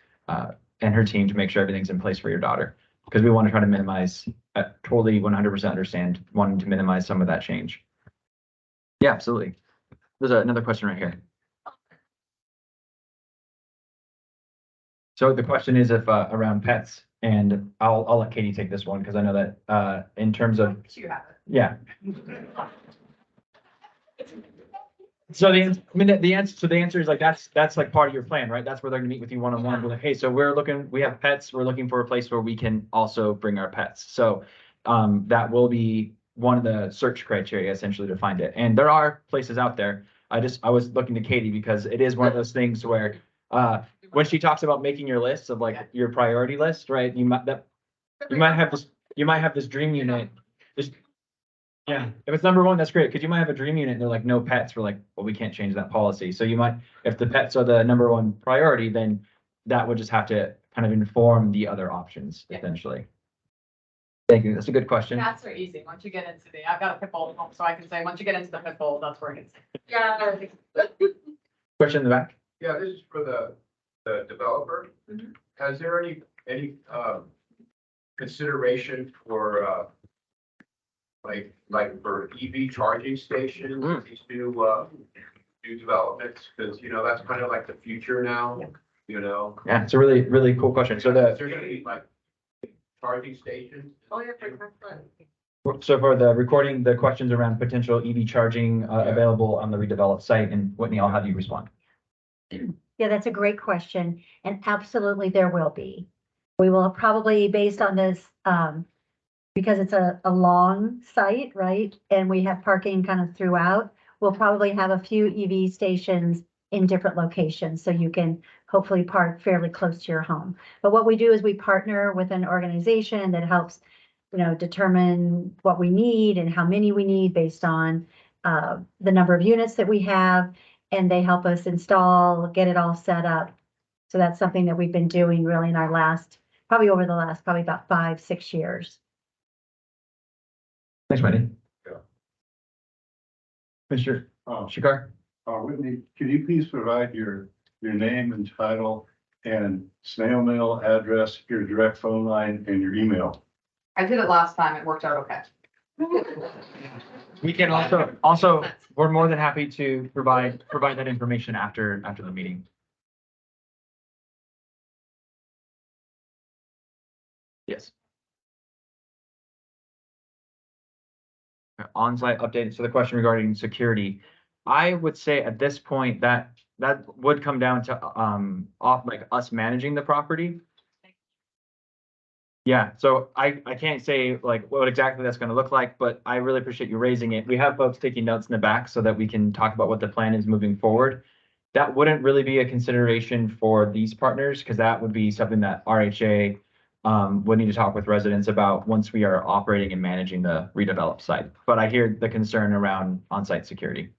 and her team to make sure everything's in place for your daughter. Because we want to try to minimize, totally 100% understand wanting to minimize some of that change. Yeah, absolutely. There's another question right here. So the question is if around pets, and I'll let Katie take this one because I know that in terms of, You have it. yeah. So the answer is like, that's like part of your plan, right? That's where they're gonna meet with you one-on-one. We're like, hey, so we have pets, we're looking for a place where we can also bring our pets. So that will be one of the search criteria essentially to find it. And there are places out there. I was looking to Katie because it is one of those things where when she talks about making your list of like your priority list, right? You might have this dream unit. Yeah, if it's number one, that's great, because you might have a dream unit and they're like, no pets. We're like, well, we can't change that policy. So you might, if the pets are the number one priority, then that would just have to kind of inform the other options Yeah. essentially. Thank you. That's a good question. Cats are easy. Once you get into I've got a pit bull at home, so I can say, once you get into the pit bull, that's where it is. Yeah. Question in the back? Yeah, this is for the developer. Mhm. Has there any consideration for, like for EV charging stations, these new developments? Because, that's kind of like the future now, Yeah, it's a really, really cool question. So Is there gonna be like charging stations? Oh, yeah, for Tesla. so for the recording, the questions around potential EV charging available on the redeveloped site, and Whitney, I'll have you respond. Yeah, that's a great question, and absolutely there will be. We will probably, based on this, because it's a long site, right? And we have parking kind of throughout, we'll probably have a few EV stations in different locations, so you can hopefully park fairly close to your home. But what we do is we partner with an organization that helps, determine what we need and how many we need based on the number of units that we have, and they help us install, get it all set up. So that's something that we've been doing really in our probably about 5-6 years. Thanks, Whitney. Yeah. Mr. Oh, Shikar? Whitney, could you please provide your name and title and snail mail address, your direct phone line, and your email? I did it last time. It worked out okay. We can also, we're more than happy to provide that information after the meeting. Yes. On-site update. So the question regarding security, I would say at this point that would come down to us managing the property. Yeah, so I can't say like what exactly that's going to look like, but I really appreciate you raising it. We have folks taking notes in the back so that we can talk about what the plan is moving forward. That wouldn't really be a consideration for these partners, because that would be something that RHA would need to talk with residents about once we are operating and managing the redeveloped site. But I hear the concern around on-site security.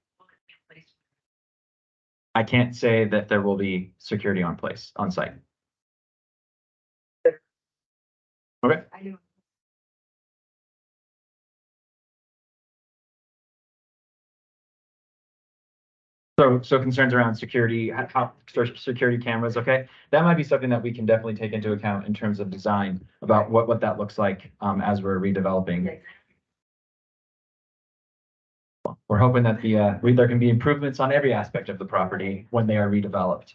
I can't say that there will be security on site. Okay. I do. So concerns around security, security cameras, okay? That might be something that we can definitely take into account in terms of design about what that looks like as we're redeveloping. We're hoping that there can be improvements on every aspect of the property when they are redeveloped.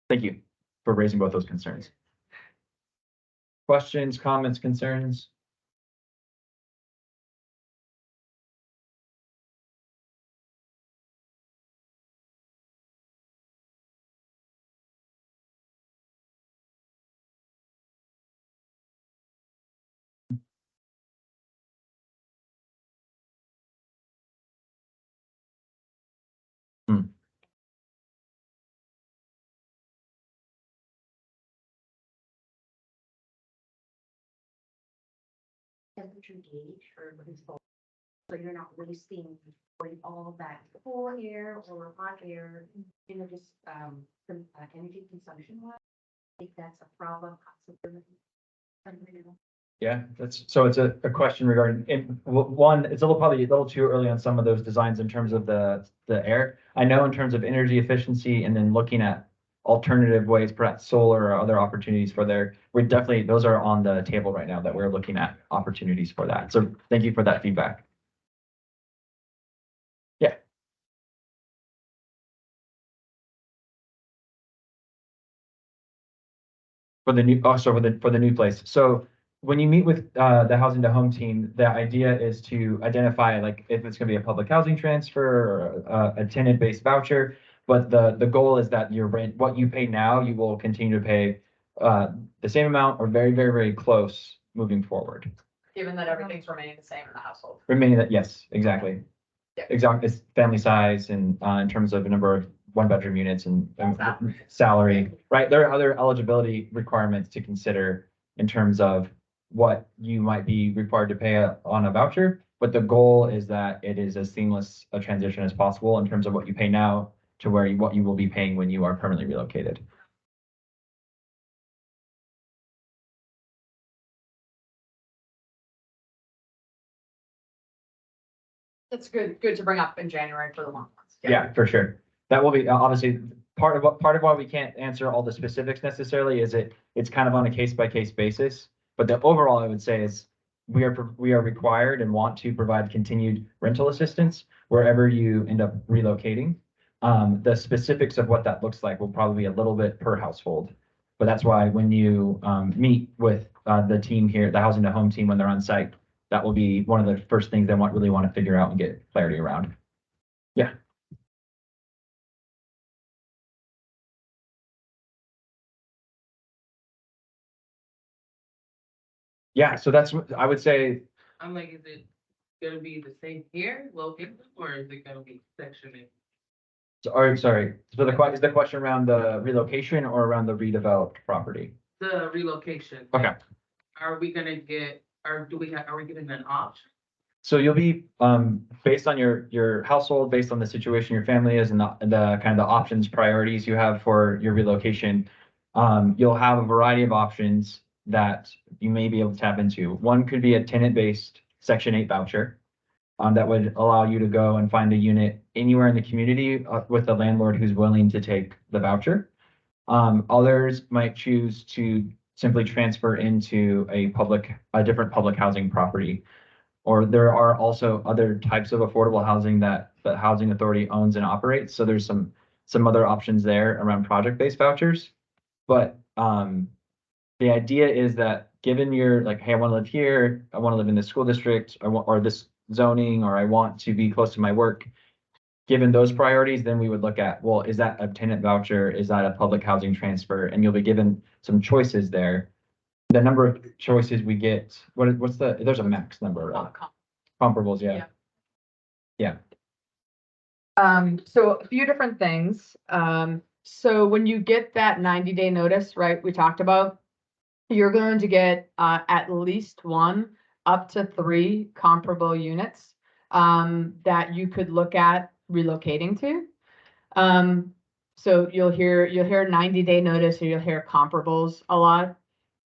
Thank you for raising both those concerns. Questions, comments, concerns? So you're not wasting all that cool air or hot air, just, energy consumption wise. I think that's a problem. Possibly. Yeah, so it's a question regarding, one, it's probably a little too early on some of those designs in terms of the air. I know in terms of energy efficiency and then looking at alternative ways, perhaps solar or other opportunities for there, those are on the table right now that we're looking at opportunities for that. So thank you for that feedback. Yeah. For the new, for the new place. So when you meet with the Housing to Home team, the idea is to identify like if it's gonna be a public housing transfer or a tenant-based voucher. But the goal is that your rent, what you pay now, you will continue to pay the same amount or very, very, very close moving forward. Given that everything's remaining the same in the household. Remaining that, yes, exactly. Yeah. Exactly, it's family size and in terms of the number of one-bedroom units and salary, right? There are other eligibility requirements to consider in terms of what you might be required to pay on a voucher. But the goal is that it is as seamless a transition as possible in terms of what you pay now to what you will be paying when you are permanently relocated. That's good to bring up in January for the long months. Yeah, for sure. That will be obviously part of why we can't answer all the specifics necessarily is it's kind of on a case by case basis. But the overall, I would say is we are required and want to provide continued rental assistance wherever you end up relocating. The specifics of what that looks like will probably be a little bit per household. But that's why when you meet with the team here, the Housing to Home team, when they're on site, that will be one of the first things they really want to figure out and get clarity around. Yeah. Yeah, so that's, I would say, I'm like, is it gonna be the same here, located, or is it gonna be sectioning? sorry, so is the question around the relocation or around the redeveloped property? The relocation. Okay. Are we gonna get, or are we giving an option? So you'll be, based on your household, based on the situation your family is and the kind of the options, priorities you have for your relocation, you'll have a variety of options that you may be able to tap into. One could be a tenant-based Section 8 voucher, that would allow you to go and find a unit anywhere in the community with a landlord who's willing to take the voucher. Others might choose to simply transfer into a different public housing property. Or there are also other types of affordable housing that the Housing Authority owns and operates. So there's some other options there around project-based vouchers. But the idea is that given your like, hey, I want to live here, I want to live in this school district, or this zoning, or I want to be close to my work. Given those priorities, then we would look at, well, is that a tenant voucher? Is that a public housing transfer? And you'll be given some choices there. The number of choices we get, there's a max number, right? Comparables, yeah. Yeah. So a few different things. So when you get that 90-day notice, right, we talked about, you're going to get at least 1 up to 3 comparable units that you could look at relocating to. So you'll hear 90-day notice or you'll hear comparables a lot.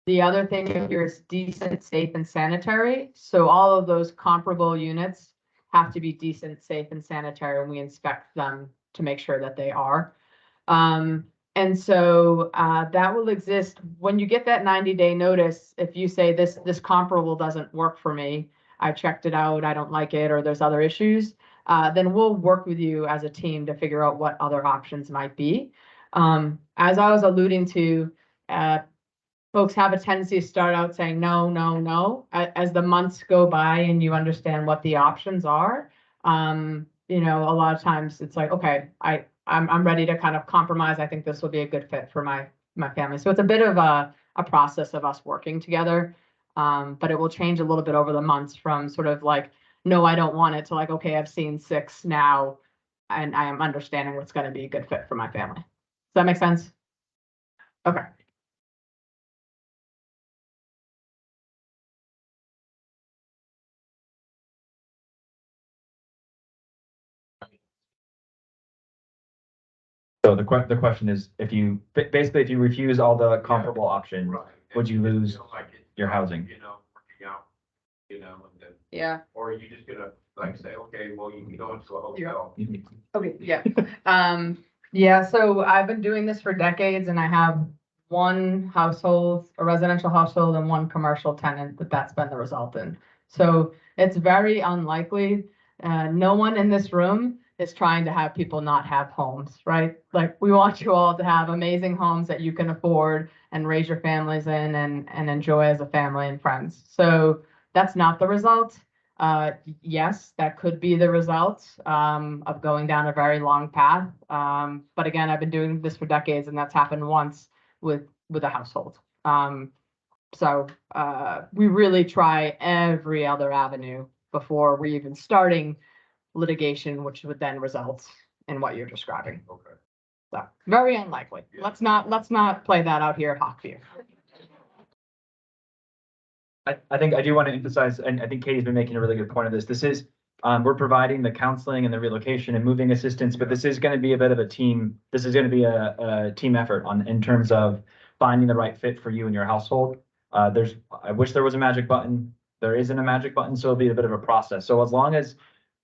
The other thing here is decent, safe, and sanitary. So all of those comparable units have to be decent, safe, and sanitary, and we inspect them to make sure that they are. And so that will exist when you get that 90-day notice. If you say this comparable doesn't work for me, I checked it out, I don't like it, or there's other issues, then we'll work with you as a team to figure out what other options might be. As I was alluding to, folks have a tendency to start out saying no, no, no. As the months go by and you understand what the options are, a lot of times it's like, okay, I'm ready to kind of compromise. I think this will be a good fit for my family. So it's a bit of a process of us working together. But it will change a little bit over the months from sort of like, no, I don't want it, to like, okay, I've seen 6 now and I am understanding what's going to be a good fit for my family. Does that make sense? Okay. So the question is, if you, basically, if you refuse all the comparable options, Right. would you And lose feel like it's your not, housing? You know, working out, you know, and then, Yeah. or are you just gonna like say, okay, well, you can go into a hotel. Okay, yeah. Yeah, so I've been doing this for decades and I have one household, a residential household and one commercial tenant that's been the result in. So it's very unlikely. No one in this room is trying to have people not have homes, right? Like we want you all to have amazing homes that you can afford and raise your families in and enjoy as a family and friends. So that's not the result. Yes, that could be the result of going down a very long path. But again, I've been doing this for decades and that's happened once with a household. So we really try every other avenue before we're even starting litigation, which would then result in what you're describing. Okay. So very unlikely. Let's not play that out here at Hawkview. I think I do want to emphasize, and I think Katie's been making a really good point of this. This is, we're providing the counseling and the relocation and moving assistance, but this is going to be a bit of a team. This is going to be a team effort in terms of finding the right fit for you and your household. I wish there was a magic button. There isn't a magic button, so it'll be a bit of a process. So as long as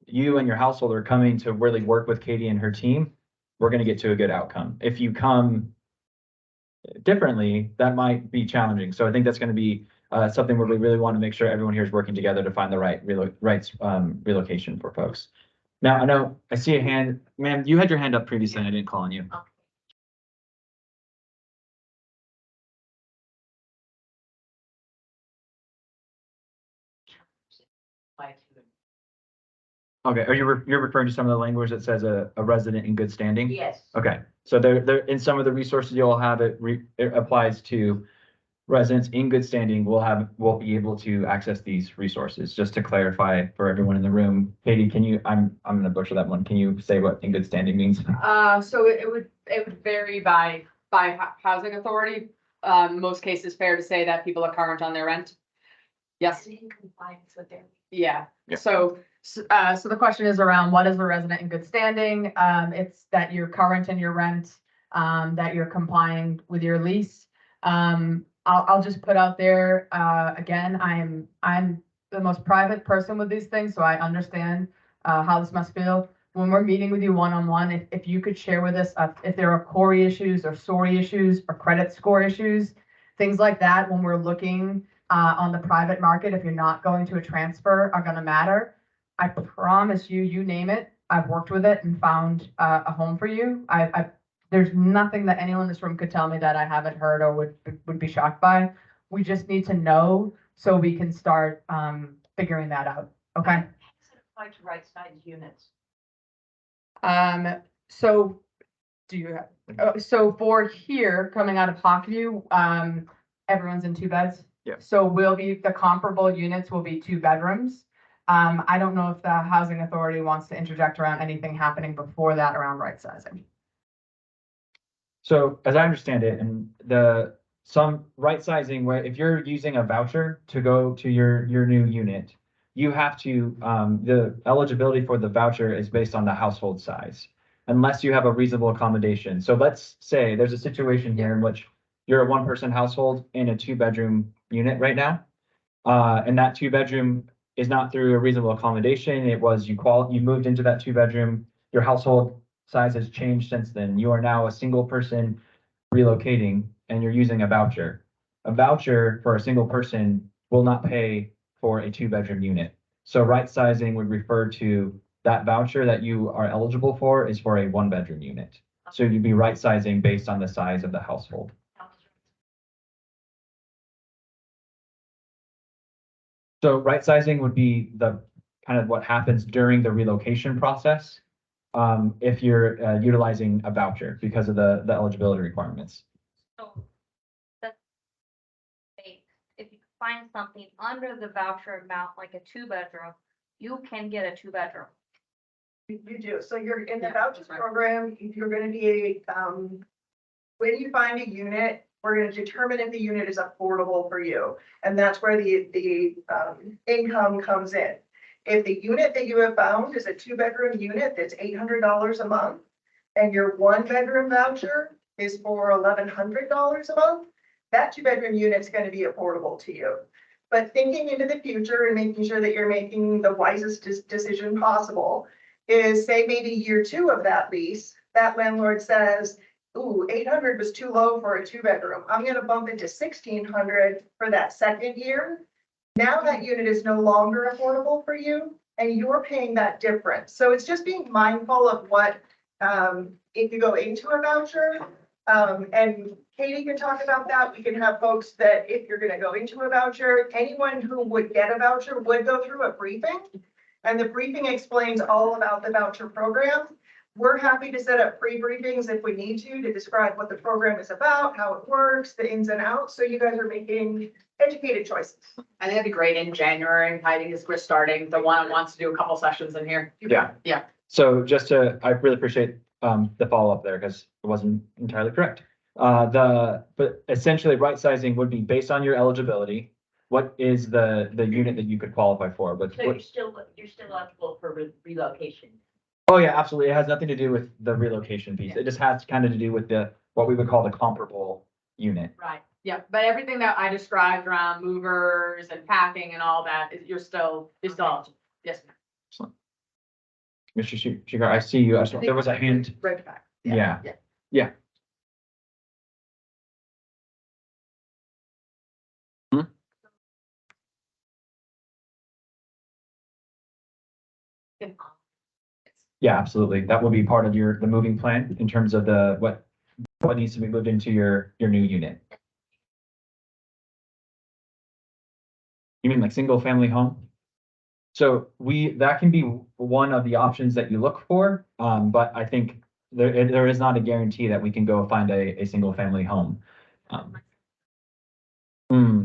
you and your household are coming to really work with Katie and her team, we're going to get to a good outcome. If you come differently, that might be challenging. So I think that's going to be something where we really want to make sure everyone here is working together to find the right relocation for folks. Now, I know I see a hand, ma'am, you had your hand up previously and I didn't call on you. Okay, are you're referring to some of the language that says a resident in good standing? Yes. Okay, so there in some of the resources you'll have, it applies to residents in good standing will be able to access these resources. Just to clarify for everyone in the room, Katie, can you, I'm gonna butcher that one. Can you say what in good standing means? So it would vary by housing authority. Most cases, fair to say that people are current on their rent. Yes. In compliance with their. Yeah, Yeah. so the question is around what is a resident in good standing? It's that you're current in your rent, that you're complying with your lease. I'll just put out there, again, I'm the most private person with these things, so I understand how this must feel. When we're meeting with you one-on-one, if you could share with us if there are CORI issues or SORI issues or credit score issues, things like that, when we're looking on the private market, if you're not going to a transfer, are gonna matter. I promise you, you name it, I've worked with it and found a home for you. There's nothing that anyone in this room could tell me that I haven't heard or would be shocked by. We just need to know so we can start figuring that out, okay? How does it apply to right size units? So do you have, so for here, coming out of Hawkview, everyone's in 2 beds. Yeah. So the comparable units will be 2 bedrooms. I don't know if the housing authority wants to interject around anything happening before that around right sizing. So as I understand it, and some right sizing where if you're using a voucher to go to your new unit, you have to, the eligibility for the voucher is based on the household size, unless you have a reasonable accommodation. So let's say there's a situation here in which you're a 1-person household in a 2-bedroom unit right now. And that 2-bedroom is not through a reasonable accommodation. It was you moved into that 2-bedroom, your household size has changed since then. You are now a single person relocating and you're using a voucher. A voucher for a single person will not pay for a 2-bedroom unit. So right sizing would refer to that voucher that you are eligible for is for a 1-bedroom unit. So you'd be right sizing based on the size of the household. So right sizing would be the kind of what happens during the relocation process. If you're utilizing a voucher because of the eligibility requirements. So that's if you find something under the voucher amount, like a 2-bedroom, you can get a 2-bedroom. You do. So you're in the vouchers program, if you're gonna be, when you find a unit, we're gonna determine if the unit is affordable for you. And that's where the income comes in. If the unit that you have found is a 2-bedroom unit that's $800 a month, and your 1-bedroom voucher is for $1,100 a month, that 2-bedroom unit's gonna be affordable to you. But thinking into the future and making sure that you're making the wisest decision possible is, say maybe year 2 of that lease, that landlord says, ooh, 800 was too low for a 2-bedroom. I'm gonna bump it to 1,600 for that second year. Now that unit is no longer affordable for you and you're paying that difference. So it's just being mindful of what, if you go into a voucher, and Katie can talk about that. We can have folks that if you're gonna go into a voucher, anyone who would get a voucher would go through a briefing. And the briefing explains all about the voucher program. We're happy to set up free briefings if we need to describe what the program is about, how it works, the ins and outs. So you guys are making educated choices. And that'd be great in January, Heidi, because we're starting the one wants to do a couple sessions in here. Yeah. Yeah. So I really appreciate the follow-up there because it wasn't entirely correct. But essentially right sizing would be based on your eligibility. What is the unit that you could qualify for? But So you're still eligible for relocation. oh yeah, absolutely. It has nothing to do with the relocation piece. It just has kind of to do with what we would call the comparable unit. Right, yeah, but everything that I described around movers and packing and all that, you're still eligible. Yes. ma'am. Mr. Sugar, I see you. There was a hand. Right back. Yeah. Yeah. Yeah. Yeah, absolutely. That will be part of the moving plan in terms of what needs to be moved into your new unit. You mean like single family home? So that can be one of the options that you look for, but I think there is not a guarantee that we can go find a single family home.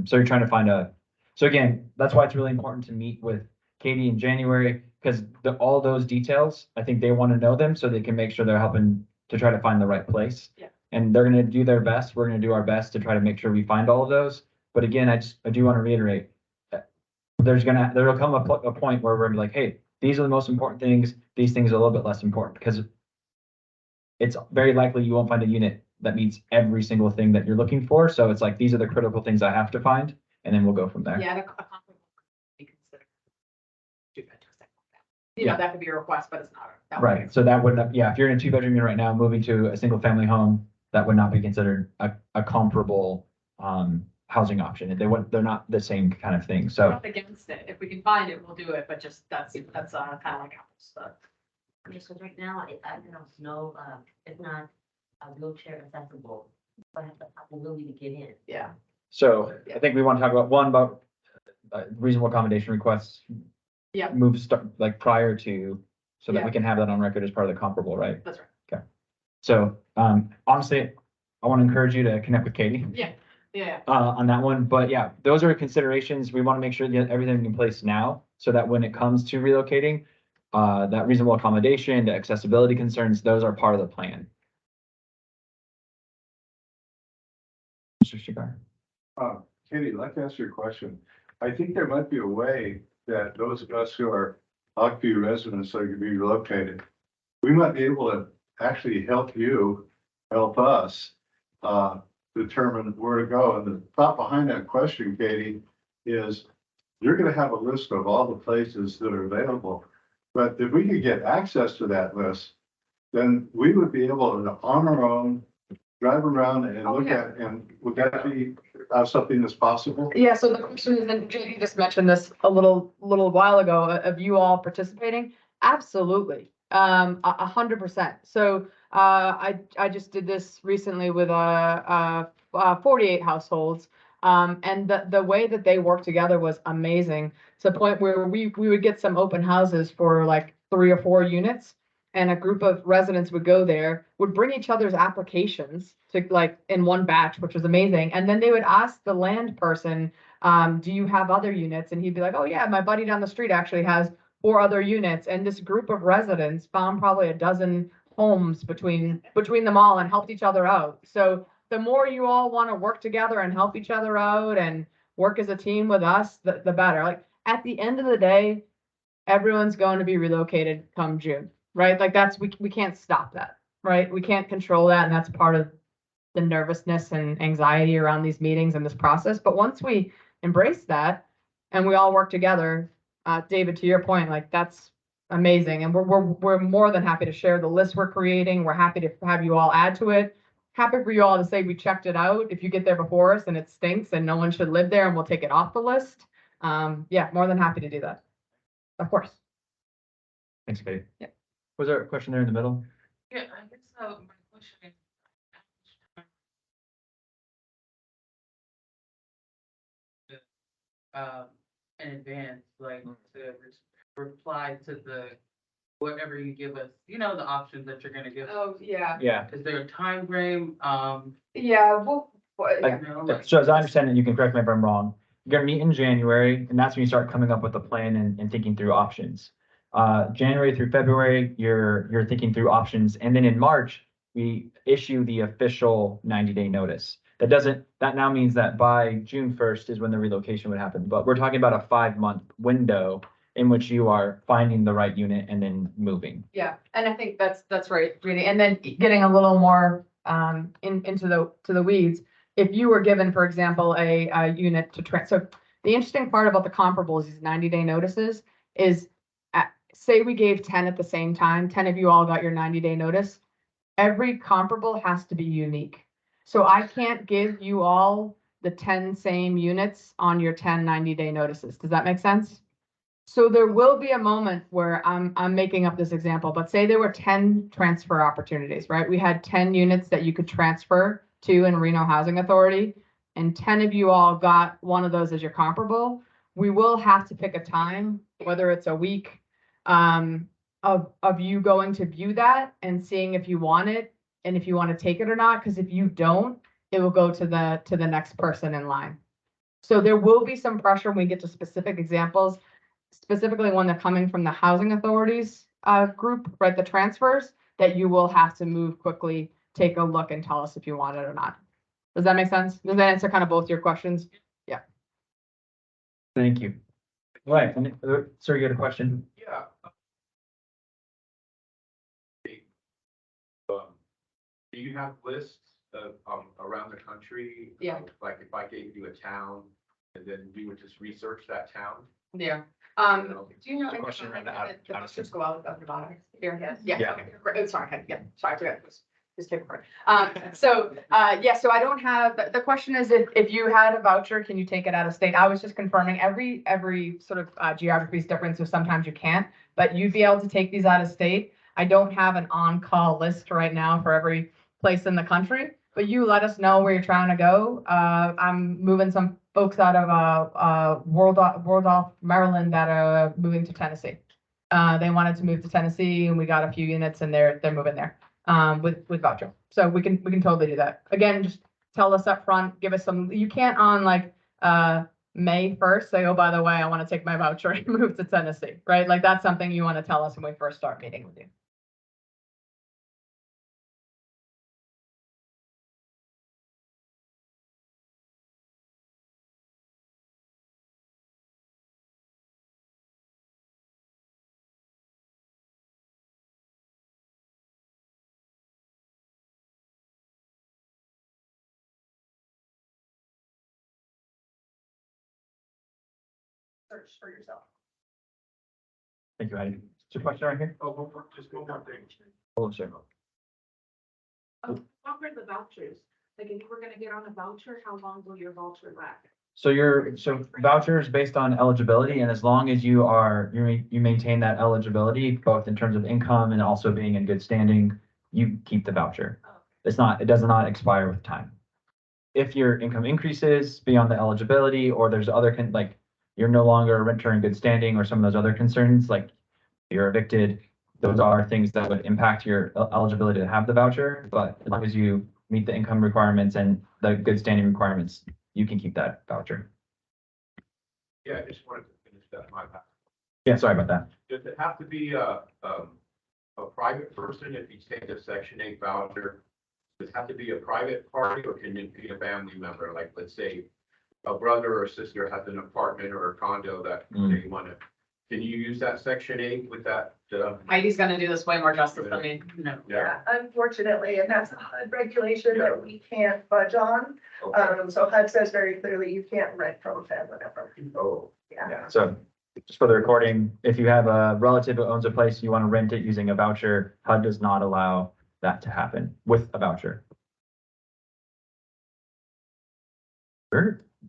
So you're trying to find so again, that's why it's really important to meet with Katie in January, because all those details, I think they want to know them so they can make sure they're helping to try to find the right place. Yeah. And they're gonna do their best. We're gonna do our best to try to make sure we find all of those. But again, I do want to reiterate, there'll come a point where we're gonna be like, hey, these are the most important things. These things are a little bit less important because it's very likely you won't find a unit that meets every single thing that you're looking for. So it's like, these are the critical things I have to find, and then we'll go from there. Yeah, and a compliment would be considered. You know, that could be a request, but it's not. that would be- Right, so that would not, yeah, if you're in a 2-bedroom unit right now, moving to a single family home, that would not be considered a comparable housing option. They're not the same kind of thing, We're so. not against it. If we can find it, we'll do it, but just that's kind of like apples stuff. Just because right now, I don't know, it's not wheelchair accessible, but I have the ability to get in. Yeah. So I think we want to talk about reasonable accommodation requests. Yeah. Move like prior to, so that Yeah. we can have that on record as part of the comparable, right? That's right. So, honestly, I want to encourage you to connect with Katie. Yeah. On that one, but yeah, those are considerations. We want to make sure that everything in place now, so that when it comes to relocating, that reasonable accommodation, the accessibility concerns, those are part of the plan. Mr. Shigar. Katie, I'd like to ask you a question. I think there might be a way that those of us who are Oakview residents that could be relocated, we might be able to actually help us determine where to go. And the thought behind that question, Katie, is you're gonna have a list of all the places that are available. But if we could get access to that list, then we would be able to, on our own, drive around and look at, and would that be something that's possible? Yeah, so the question is, and Judy just mentioned this a little while ago, of you all participating. Absolutely, 100%. So I just did this recently with 48 households. And the way that they work together was amazing, to the point where we would get some open houses for like 3 or 4 units. And a group of residents would go there, would bring each other's applications to like in one batch, which was amazing. And then they would ask the land person, do you have other units? And he'd be like, oh yeah, my buddy down the street actually has 4 other units. And this group of residents found probably a dozen homes between them all and helped each other out. So the more you all want to work together and help each other out and work as a team with us, the better. Like at the end of the day, everyone's going to be relocated come June. Right? Like we can't stop that. right? We can't control that, and that's part of the nervousness and anxiety around these meetings and this process. But once we embrace that and we all work together, David, to your point, like that's amazing. And we're more than happy to share the list we're creating. We're happy to have you all add to it. Happy for you all to say we checked it out. If you get there before us and it stinks and no one should live there, and we'll take it off the list. Yeah, more than happy to do that. Of course. Thanks, Katie. Yeah. Was there a question there in the middle? Yeah, I guess so, my question is. In advance, like to reply to the, whatever you give us, you know, the options that you're gonna give. Oh, yeah. Yeah. Is there a time frame? Yeah, well, You know, like- So as I understand it, you can correct me if I'm wrong. You're gonna meet in January, and that's when you start coming up with a plan and thinking through options. January through February, you're thinking through options, and then in March, we issue the official 90-day notice. That now means that by June 1st is when the relocation would happen, but we're talking about a 5-month window in which you are finding the right unit and then moving. Yeah, and I think that's right, really. And then getting a little more into the weeds. If you were given, for example, a unit to so the interesting part about the comparables, these 90-day notices, is say we gave 10 at the same time, 10 of you all got your 90-day notice. Every comparable has to be unique. So I can't give you all the 10 same units on your 10 90-day notices. Does that make sense? So there will be a moment where I'm making up this example, but say there were 10 transfer opportunities, right? We had 10 units that you could transfer to in Reno Housing Authority, and 10 of you all got one of those as your comparable. We will have to pick a time, whether it's a week, of you going to view that and seeing if you want it and if you want to take it or not. Because if you don't, it will go to the next person in line. So there will be some pressure when we get to specific examples, specifically when they're coming from the housing authorities group, right? The transfers, that you will have to move quickly, take a look and tell us if you want it or not. Does that make sense? Does that answer kind of both your questions? Yeah. Thank you. Right, and, sir, you had a question? Yeah. Do you have lists of, around the country? Yeah. Like if I gave you a town and then you would just research that town? Yeah. You know? Do you know? The question around the the out- vouchers go out of the bottom here? Yes. Yeah. Yeah. Okay, great. Oh, sorry, yeah, sorry, I forgot. Just take a break. So I don't have, the question is if you had a voucher, can you take it out of state? I was just confirming every sort of geography is different, so sometimes you can't, but you'd be able to take these out of state. I don't have an on-call list right now for every place in the country, but you let us know where you're trying to go. I'm moving some folks out of Waldorf, Maryland that are moving to Tennessee. They wanted to move to Tennessee and we got a few units and they're moving there with voucher. So we can totally do that. Again, just tell us up front, give us some, you can't on like May 1st say, oh, by the way, I want to take my voucher and move to Tennessee, right? Like that's something you want to tell us when we first start meeting with you. Search for yourself. Thank you, Heidi. Is there a question right here? Oh, just one more thing. Oh, sure. What were the vouchers? Like if you were gonna get on a voucher, how long will your voucher last? So vouchers based on eligibility, and as long as you maintain that eligibility, both in terms of income and also being in good standing, you keep the voucher. It does not expire with time. If your income increases beyond the eligibility, or there's other like you're no longer a renter in good standing, or some of those other concerns, like you're evicted, those are things that would impact your eligibility to have the voucher. But as long as you meet the income requirements and the good standing requirements, you can keep that voucher. Yeah, I just wanted to finish that, my bad. Yeah, sorry about that. Does it have to be a private person if you take a Section 8 voucher? Does it have to be a private party or can it be a family member? Like, let's say a brother or sister has an apartment or a condo that they want to Can you use that section 8 with that, Heidi's gonna do this way more justice than me. No. yeah? Unfortunately, and that's a HUD regulation that we can't budge on. Okay. So HUD says very clearly, you can't rent from a family member. Oh, Yeah. Yeah, so just for the recording, if you have a relative who owns a place, you want to rent it using a voucher, HUD does not allow that to happen with a voucher.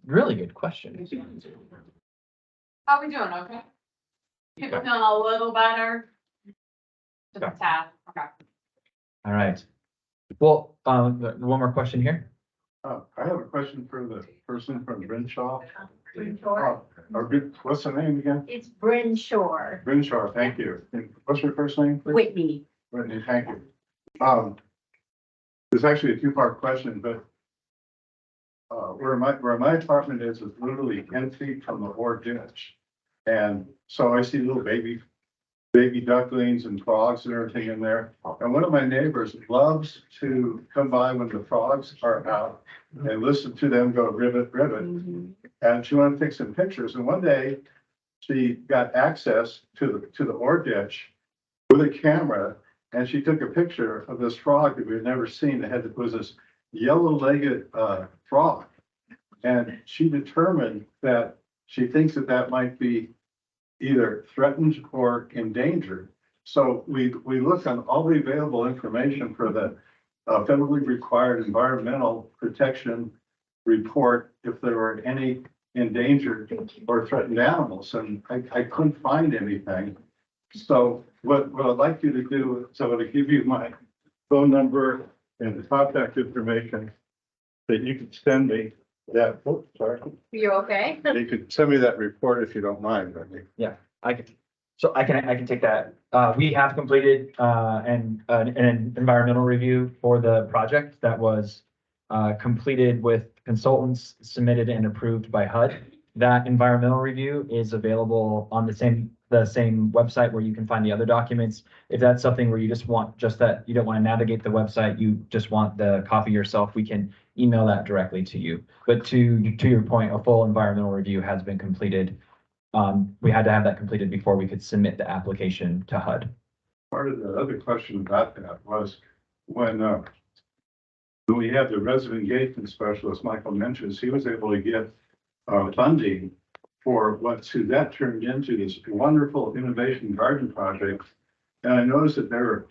Really good question. How we doing, okay? People feeling a little better? Just a tad, okay. All right. Well, one more question here. I have a question for the person from Brinshaw. Sure. Or what's the name again? It's Bryn Shore. Brinshaw, thank you. And what's your first name, please? Whitney. Whitney, thank you. It's actually a two-part question, but where my apartment is literally 10 feet from the Ore ditch. And so I see little baby ducklings and frogs and everything in there. And one of my neighbors loves to come by when the frogs are out and listen to them go ribbit, ribbit. And she wanted to take some pictures. And one day she got access to the Ore ditch with a camera, and she took a picture of this frog that we had never seen. It was this yellow-legged frog. And she determined that she thinks that might be either threatened or endangered. So we looked on all the available information for the federally required environmental protection report if there were any endangered or threatened animals, and I couldn't find anything. So what I'd like you to do is I'm going to give you my phone number and the contact information that you could send me that, oh, sorry. You okay? You could send me that report if you don't mind, Whitney. I can take that. We have completed an environmental review for the project that was completed with consultants submitted and approved by HUD. That environmental review is available on the same website where you can find the other documents. If that's something where you just want that, you don't want to navigate the website, you just want the copy yourself, we can email that directly to you. But to your point, a full environmental review has been completed. We had to have that completed before we could submit the application to HUD. Part of the other question about that was when we had the resident engagement specialist, Michael Menches, he was able to get funding for that turned into this wonderful innovation garden project. And I noticed that there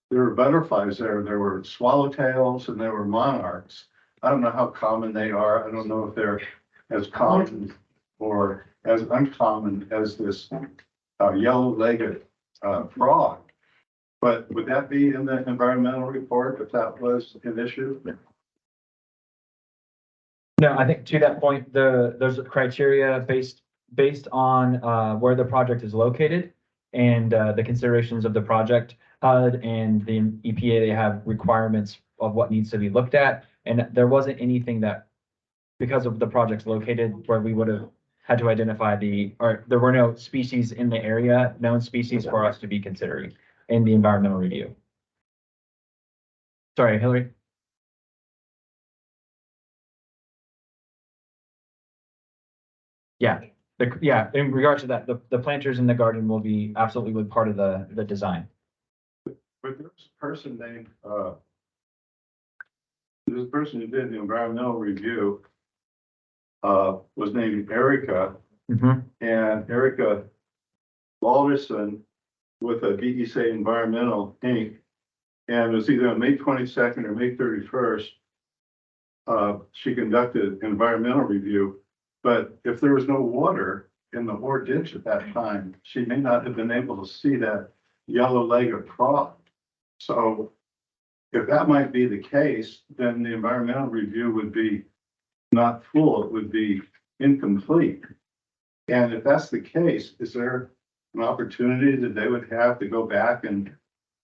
were butterflies there. There were swallowtails and there were monarchs. I don't know how common they are. I don't know if they're as common or as uncommon as this yellow-legged frog. But would that be in the environmental report if that was an issue? No, I think to that point, there's a criteria based on where the project is located and the considerations of the project. HUD and the EPA, they have requirements of what needs to be looked at. And there wasn't anything that, because of the project's located, where we would have had to identify there were no species in the area, known species for us to be considering in the environmental review. Sorry, Hillary. Yeah, in regards to that, the planters in the garden will be absolutely part of the design. But there was a person named, this person who did the environmental review was named Erica, Mhm. and Erica Balderson with a DEC Environmental Inc. And it was either on May 22nd or May 31st. She conducted an environmental review, but if there was no water in the Ore ditch at that time, she may not have been able to see that yellow-legged frog. So if that might be the case, then the environmental review would be not full, it would be incomplete. And if that's the case, is there an opportunity that they would have to go back and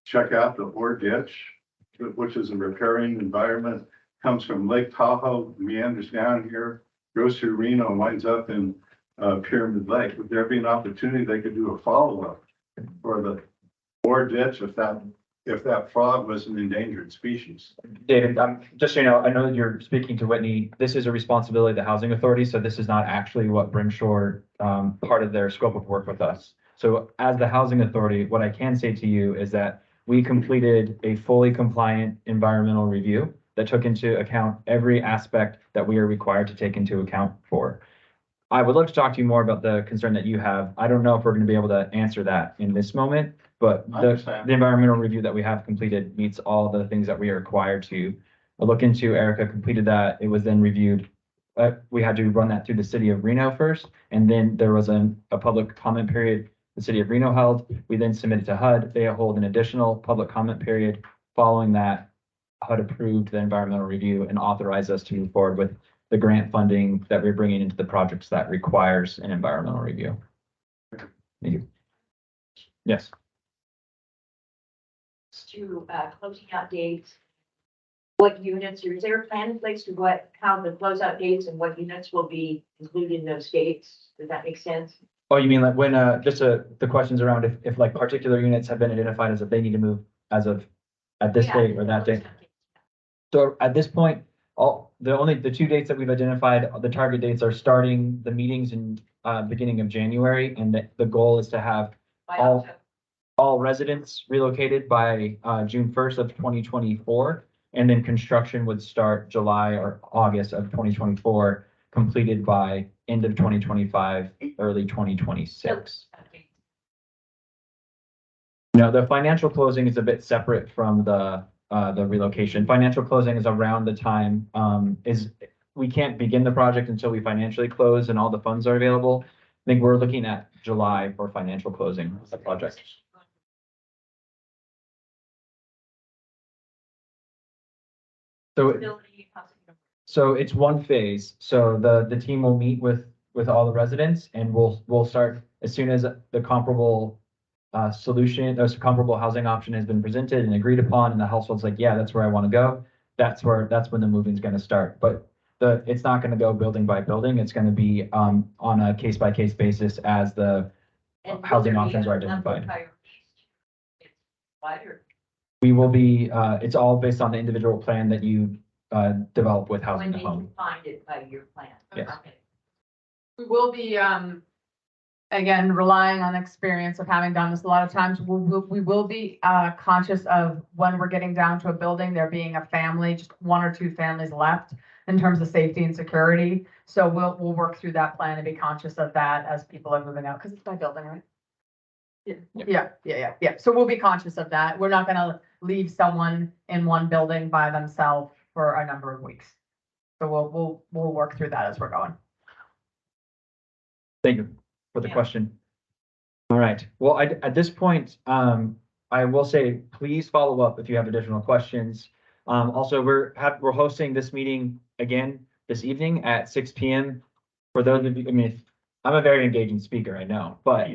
check out the Ore ditch, which is a riparian environment, comes from Lake Tahoe, meanders down here, goes through Reno and winds up in Pyramid Lake? Would there be an opportunity they could do a follow-up for the Ore ditch if that frog was an endangered species? David, just so you know, I know that you're speaking to Whitney. This is a responsibility of the Housing Authority, so this is not actually what Brinshaw, part of their scope of work with us. So as the housing authority, what I can say to you is that we completed a fully compliant environmental review that took into account every aspect that we are required to take into account for. I would love to talk to you more about the concern that you have. I don't know if we're going to be able to answer that in this moment, but I the understand. environmental review that we have completed meets all the things that we are required to look into. Erica completed that. It was then reviewed. We had to run that through the city of Reno first, and then there was a public comment period the city of Reno held. We then submitted to HUD. They hold an additional public comment period. Following that, HUD approved the environmental review and authorized us to move forward with the grant funding that we're bringing into the projects that requires an environmental review. Thank you. Yes. To, closing out dates. What units, is there a plan in place to how the closeout dates and what units will be included in those dates? Does that make sense? Oh, you mean like when, the questions around if like particular units have been identified as if they need to move as of at this Yeah, date or that date? closeout dates. So at this point, the two dates that we've identified, the target dates are starting the meetings in beginning of January, and the goal is to have By all- October. all residents relocated by June 1st of 2024, and then construction would start July or August of 2024, completed by end of 2025, early 2026. Okay. No, the financial closing is a bit separate from the relocation. Financial closing is around the time, we can't begin the project until we financially close and all the funds are available. I think we're looking at July for financial closing of the project. So, so it's one phase. So the team will meet with all the residents, and we'll start as soon as the comparable solution, or comparable housing option has been presented and agreed upon, and the household's like, yeah, that's where I want to go. That's when the moving's going to start. But it's not going to go building by building. It's going to be on a case by case basis as the And housing will there be options a are number of identified. priorities? Wider. We will be, it's all based on the individual plan that you develop with Housing When to they Home. find it by your plan. Yes. Okay. We will be, again, relying on experience of having done this a lot of times. We will be, conscious of when we're getting down to a building, there being a family, just one or two families left in terms of safety and security. So we'll work through that plan and be conscious of that as people are moving out, because it's by building, right? Yeah. So we'll be conscious of that. We're not gonna leave someone in one building by themselves for a number of weeks. So we'll work through that as we're going. Thank you for the Yeah. question. All right. Well, at this point, I will say, please follow up if you have additional questions. Also, we're hosting this meeting again this evening at 6 p.m. For those of you, I mean, I'm a very engaging speaker, I know, but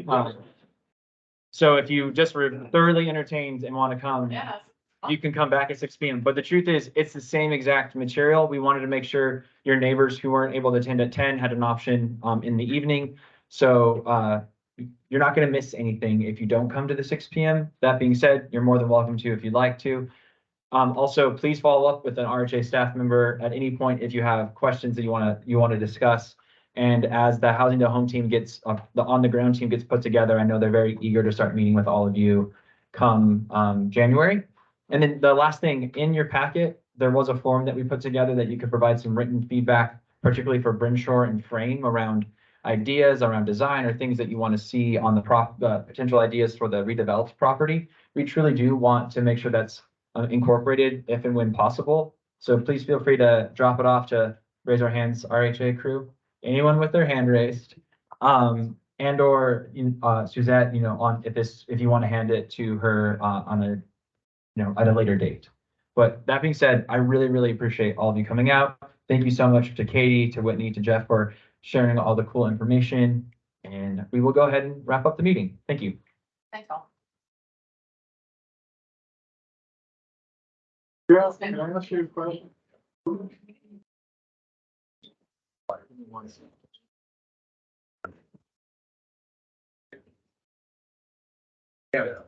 so if you just were thoroughly entertained and want to come, you can come back at 6 p.m. But the truth is, it's the same exact material. We wanted to make sure your neighbors who weren't able to attend at 10 had an option in the evening. So you're not going to miss anything if you don't come to the 6 p.m. That being said, you're more than welcome to if you'd like to. Also, please follow up with an RHA staff member at any point if you have questions that you want to discuss. And as the Housing to Home team gets the on the ground team gets put together, I know they're very eager to start meeting with all of you come January. And then the last thing, in your packet, there was a form that we put together that you could provide some written feedback, particularly for Brinshaw and Frame, around ideas, around design, or things that you want to see on the potential ideas for the redeveloped property. We truly do want to make sure that's incorporated if and when possible. So please feel free to drop it off to Raise Our Hands RHA crew, anyone with their hand raised, and or Suzette, if you want to hand it to her on a at a later date. But that being said, I really, really appreciate all of you coming out. Thank you so much to Katie, to Whitney, to Jeff for sharing all the cool information. And we will go ahead and wrap up the meeting. Thank you. Thanks all. Yeah, can I ask you a question? Yeah.